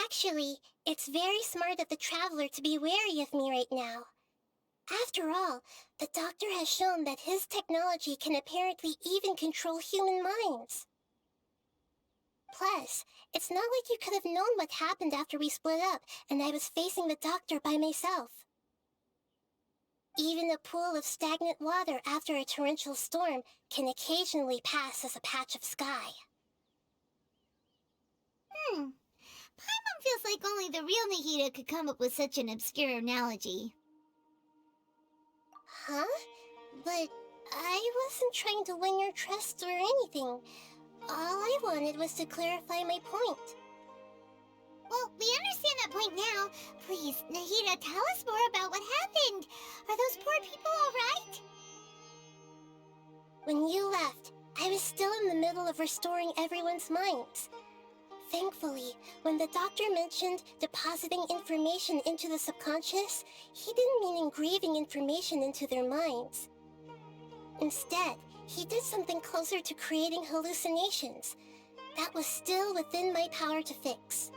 Actually, it's very smart of the Traveler to be wary of me right now. After all, the Doctor has shown that his technology can apparently even control human minds. Plus, it's not like you could have known what happened after we split up and I was facing the Doctor by myself. Even a pool of stagnant water after a torrential storm can occasionally pass as a patch of sky. Paimon feels like only the real Nahida could come up with such an obscure analogy. Huh? But I wasn't trying to win your trust or anything. All I wanted was to clarify my point. Well, we understand that point now. Please, Nahida, tell us more about what happened. Are those poor people all right? When you left, I was still in the middle of restoring everyone's minds. Thankfully, when the Doctor mentioned depositing information into the subconscious, he didn't mean engraving information into their minds. Instead, he did something closer to creating hallucinations. That was still within my power to fix.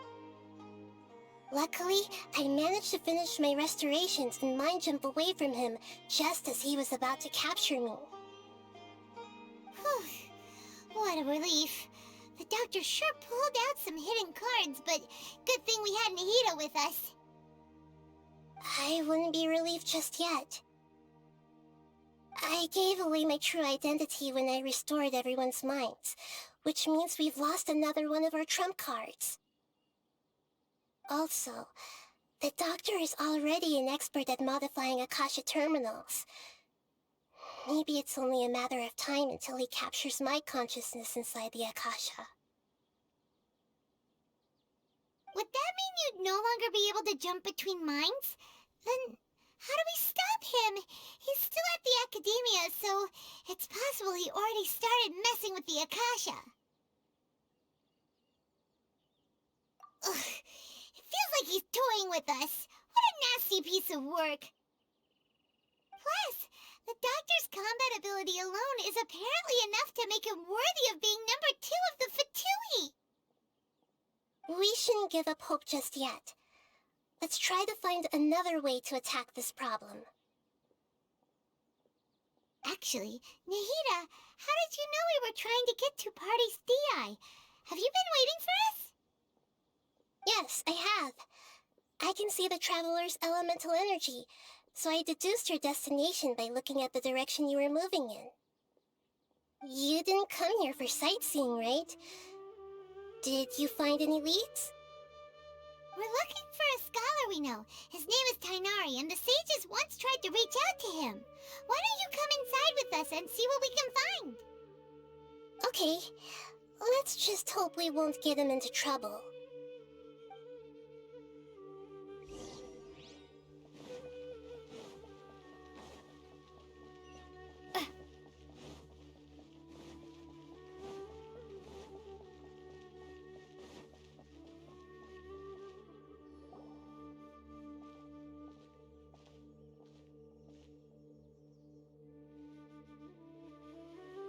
Luckily, I managed to finish my restorations and mind jump away from him just as he was about to capture me. Whew. What a relief. The Doctor sure pulled out some hidden cards, but good thing we had Nahida with us. I wouldn't be relieved just yet. I gave away my true identity when I restored everyone's minds, which means we've lost another one of our trump cards. Also, the Doctor is already an expert at modifying Akasha terminals. Maybe it's only a matter of time until he captures my consciousness inside the Akasha. Would that mean you'd no longer be able to jump between minds? Then how do we stop him? He's still at the Academia, so it's possible he already started messing with the Akasha. Ugh, it feels like he's toying with us. What a nasty piece of work. Plus, the Doctor's combat ability alone is apparently enough to make him worthy of being number 2 of the Fatui. We shouldn't give up hope just yet. Let's try to find another way to attack this problem. Actually, Nahida, how did you know we were trying to get to Party's DI? Have you been waiting for us? Yes, I have. I can see the Traveler's elemental energy, so I deduced your destination by looking at the direction you were moving in. You didn't come here for sightseeing, right? Did you find any leads? We're looking for a scholar we know. His name is Tainari, and the sages once tried to reach out to him. Why don't you come inside with us and see what we can find? Okay, let's just hope we won't get him into trouble.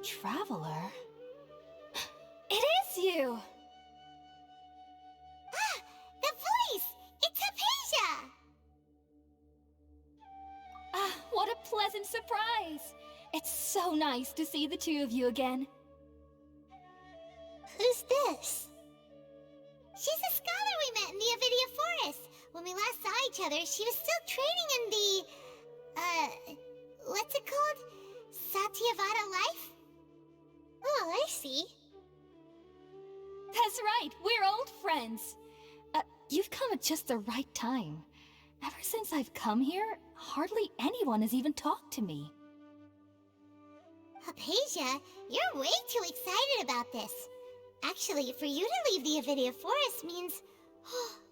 Traveler? It is you! Ah! The voice! It's Hypatia! Ah, what a pleasant surprise! It's so nice to see the two of you again. Who's this? She's a scholar we met in the Avidia Forest. When we last saw each other, she was still training in the... what's it called? Satyavada life? Oh, I see. That's right, we're old friends. You've come at just the right time. Ever since I've come here, hardly anyone has even talked to me. Hypatia, you're way too excited about this. Actually, for you to leave the Avidia Forest means...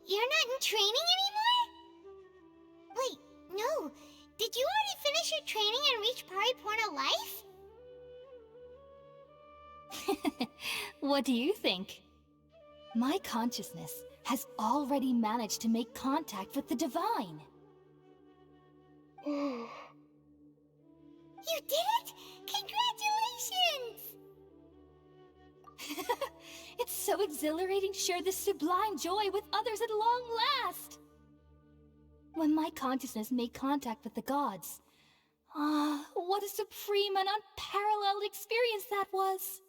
you're not in training anymore? Wait, no. Did you already finish your training and reach Paripurna life? What do you think? My consciousness has already managed to make contact with the divine. You did it! Congratulations! It's so exhilarating to share this sublime joy with others at long last! When my consciousness made contact with the gods, what a supreme and unparalleled experience that was!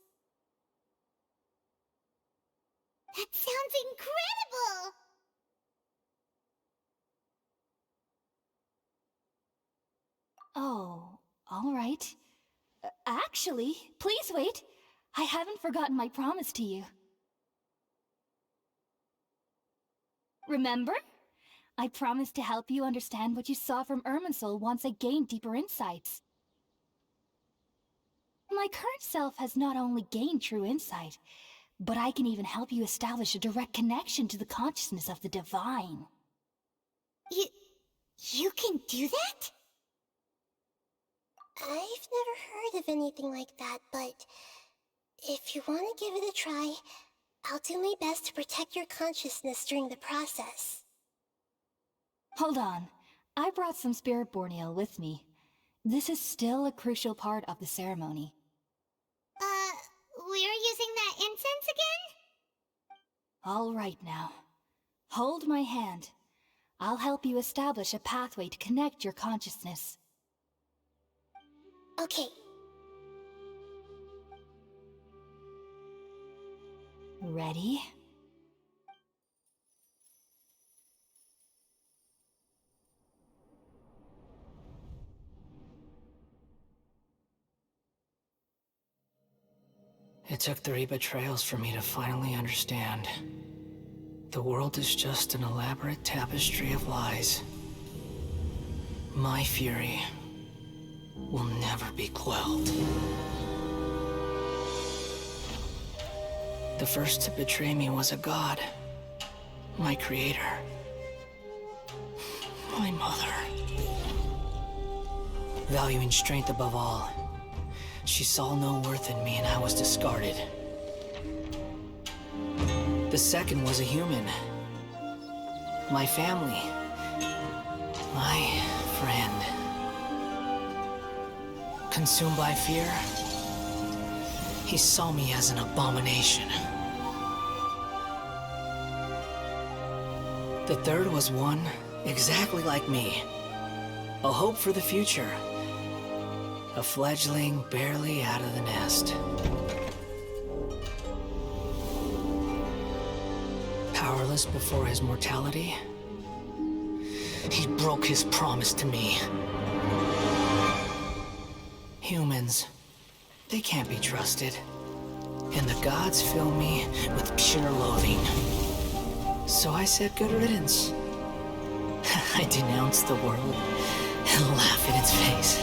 That sounds incredible! Oh, all right. Actually, please wait. I haven't forgotten my promise to you. Remember? I promised to help you understand what you saw from Irminsul once I gained deeper insights. My current self has not only gained true insight, but I can even help you establish a direct connection to the consciousness of the divine. You can do that? I've never heard of anything like that, but if you want to give it a try, I'll do my best to protect your consciousness during the process. Hold on. I brought some spirit borneal with me. This is still a crucial part of the ceremony. We're using that incense again? All right now. Hold my hand. I'll help you establish a pathway to connect your consciousness. Okay. Ready? It took 3 betrayals for me to finally understand. The world is just an elaborate tapestry of lies. My fury will never be quelled. The first to betray me was a god. My creator. My mother. Valuing strength above all, she saw no worth in me and I was discarded. The second was a human. My family. My friend. Consumed by fear, he saw me as an abomination. The third was one exactly like me. A hope for the future. A fledgling barely out of the nest. Powerless before his mortality, he broke his promise to me. Humans, they can't be trusted. And the gods fill me with pure loathing. So I said good riddance. I denounced the world and laugh in its face.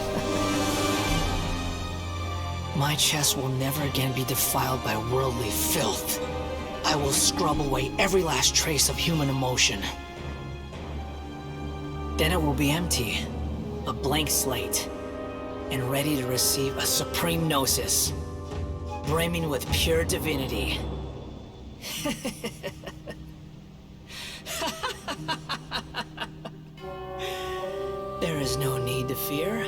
My chest will never again be defiled by worldly filth. I will scrub away every last trace of human emotion. Then it will be empty, a blank slate, and ready to receive a supreme gnosis, brimming with pure divinity. There is no need to fear.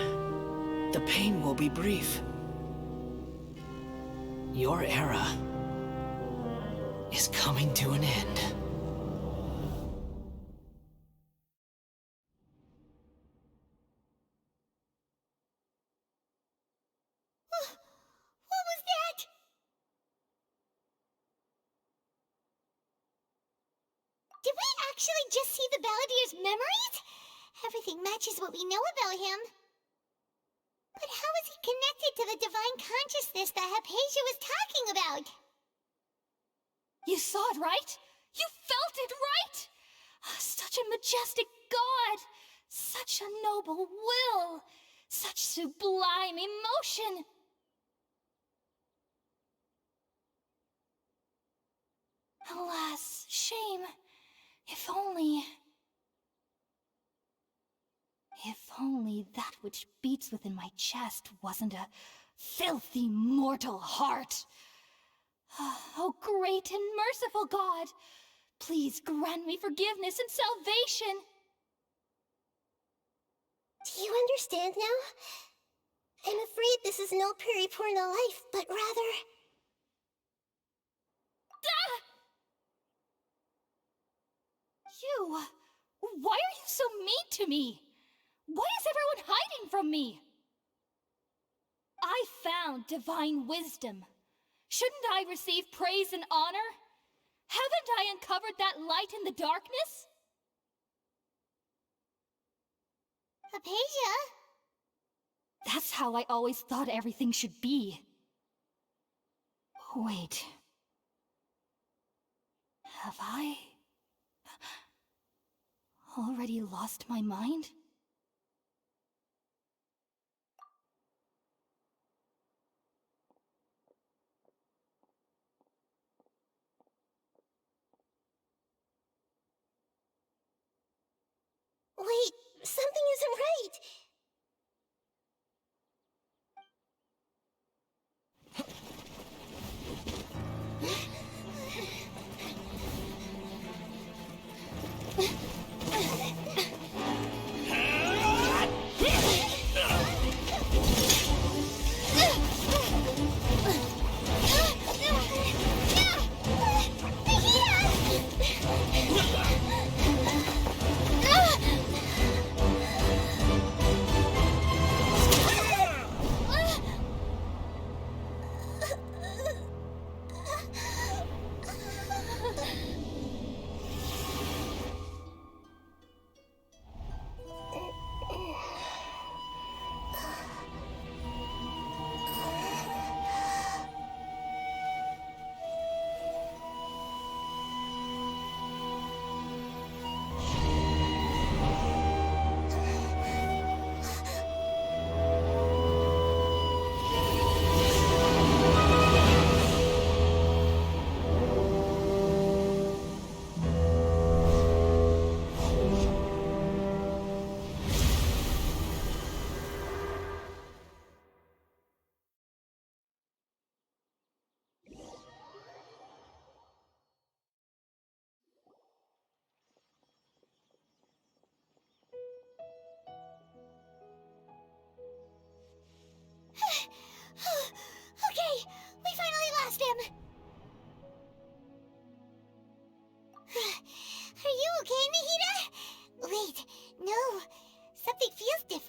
The pain will be brief. Your era is coming to an end. What was that? Did we actually just see the Balladier's memories? Everything matches what we know about him. But how is he connected to the divine consciousness that Hypatia was talking about? You saw it, right? You felt it, right? Such a majestic god! Such a noble will! Such sublime emotion! Alas, shame. If only that which beats within my chest wasn't a filthy mortal heart. Oh, great and merciful God, please grant me forgiveness and salvation. Do you understand now? I'm afraid this is no Purana life, but rather... Ah! You... Why are you so mean to me? Why is everyone hiding from me? I found divine wisdom. Shouldn't I receive praise and honor? Haven't I uncovered that light in the darkness? Hypatia? That's how I always thought everything should be. Wait. Have I already lost my mind? Wait, something isn't right.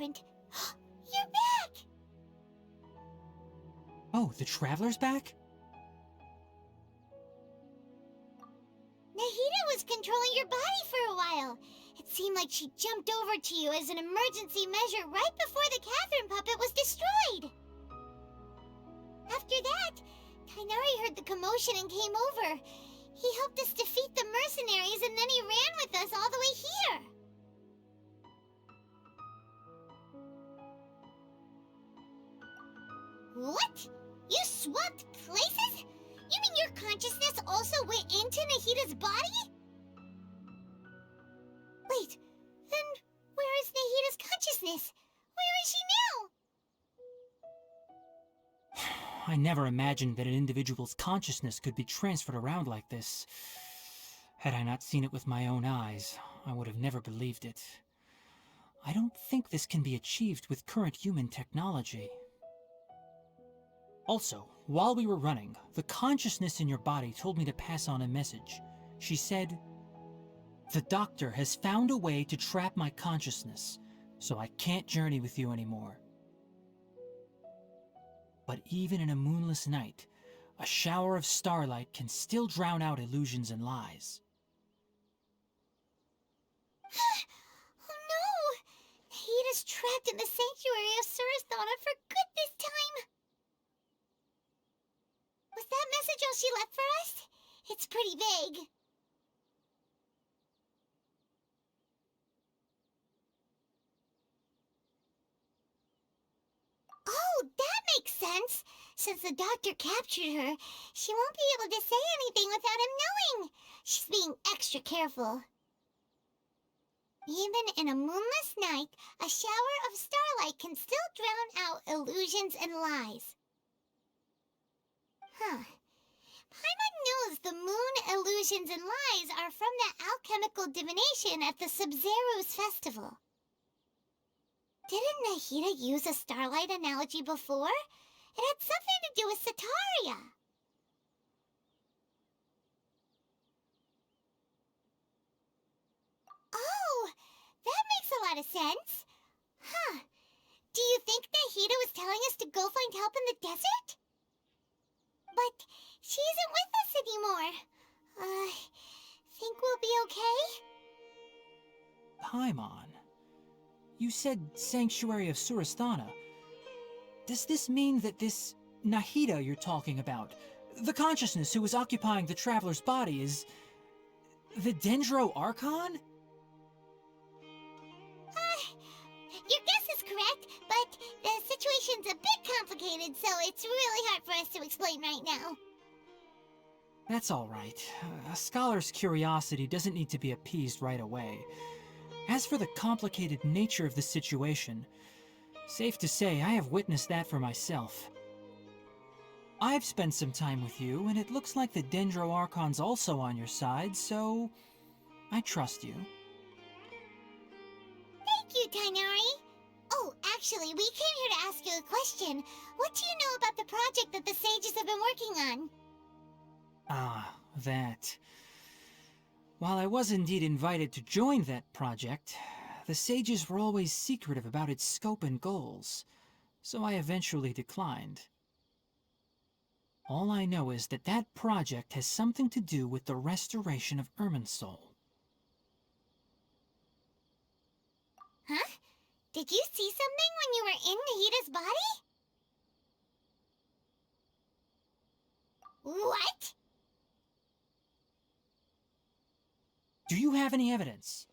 different. You're back! Oh, the Traveler's back? Nahida was controlling your body for a while. It seemed like she jumped over to you as an emergency measure right before the Catherine puppet was destroyed. After that, Tainari heard the commotion and came over. He helped us defeat the mercenaries and then he ran with us all the way here. What? You swapped places? You mean your consciousness also went into Nahida's body? Wait, then where is Nahida's consciousness? Where is she now? I never imagined that an individual's consciousness could be transferred around like this. Had I not seen it with my own eyes, I would have never believed it. I don't think this can be achieved with current human technology. Also, while we were running, the consciousness in your body told me to pass on a message. She said, "The doctor has found a way to trap my consciousness, so I can't journey with you anymore." But even in a moonless night, a shower of starlight can still drown out illusions and lies. Oh no! Nahida's trapped in the sanctuary of Suristhana for good this time! Was that message all she left for us? It's pretty vague. Oh, that makes sense. Since the doctor captured her, she won't be able to say anything without him knowing. She's being extra careful. Even in a moonless night, a shower of starlight can still drown out illusions and lies. Huh. Paimon knows the moon illusions and lies are from that alchemical divination at the Sumeru's festival. Didn't Nahida use a starlight analogy before? It had something to do with Sataria. Oh, that makes a lot of sense. Huh. Do you think Nahida was telling us to go find help in the desert? But she isn't with us anymore. Think we'll be okay? Paimon, you said Sanctuary of Suristhana. Does this mean that this Nahida you're talking about, the consciousness who was occupying the Traveler's body, is the Dendro Archon? Your guess is correct, but the situation's a bit complicated, so it's really hard for us to explain right now. That's all right. A scholar's curiosity doesn't need to be appeased right away. As for the complicated nature of the situation, safe to say I have witnessed that for myself. I've spent some time with you, and it looks like the Dendro Archon's also on your side, so I trust you. Thank you, Tainari. Oh, actually, we came here to ask you a question. What do you know about the project that the sages have been working on? Ah, that. While I was indeed invited to join that project, the sages were always secretive about its scope and goals, so I eventually declined. All I know is that that project has something to do with the restoration of Irminsul. Huh? Did you see something when you were in Nahida's body? What? Do you have any evidence?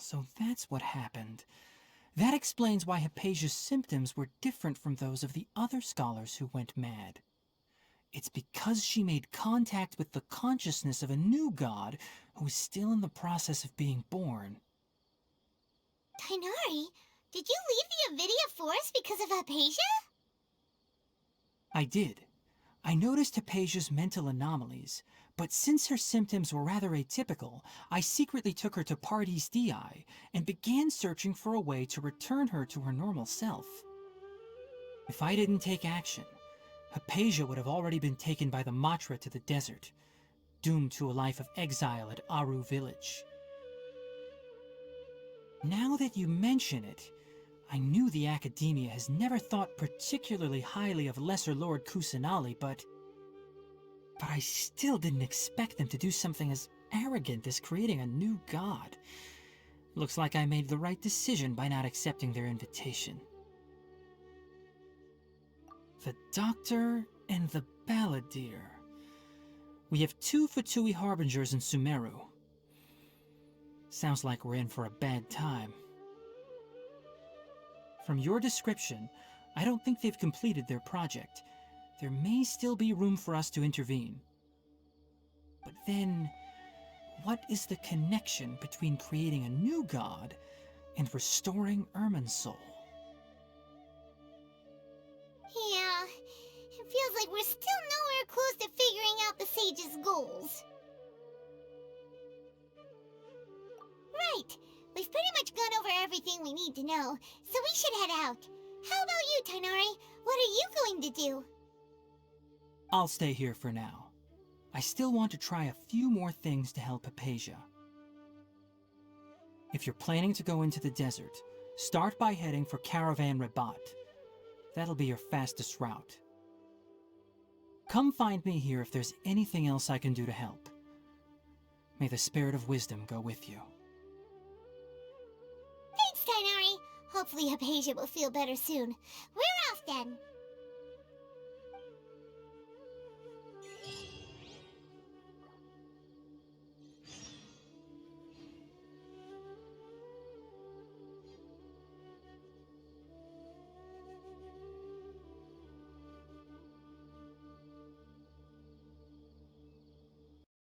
So that's what happened. That explains why Hypatia's symptoms were different from those of the other scholars who went mad. It's because she made contact with the consciousness of a new god who is still in the process of being born. Tainari, did you leave the Avidia Forest because of Hypatia? I did. I noticed Hypatia's mental anomalies, but since her symptoms were rather atypical, I secretly took her to Party's DI and began searching for a way to return her to her normal self. If I didn't take action, Hypatia would have already been taken by the Matra to the desert, doomed to a life of exile at Aru village. Now that you mention it, I knew the Academia has never thought particularly highly of Lesser Lord Kusanali, but I still didn't expect them to do something as arrogant as creating a new god. Looks like I made the right decision by not accepting their invitation. The Doctor and the Balladeer. We have 2 Fatui Harbingers in Sumeru. Sounds like we're in for a bad time. From your description, I don't think they've completed their project. There may still be room for us to intervene. But then, what is the connection between creating a new god and restoring Irminsul? Yeah, it feels like we're still nowhere close to figuring out the sage's goals. Right, we've pretty much gone over everything we need to know, so we should head out. How about you, Tighnari? What are you going to do? I'll stay here for now. I still want to try a few more things to help Hypatia. If you're planning to go into the desert, start by heading for Caravan Rabat. That'll be your fastest route. Come find me here if there's anything else I can do to help. May the Spirit of Wisdom go with you. Thanks, Tighnari. Hopefully Hypatia will feel better soon. We're off then.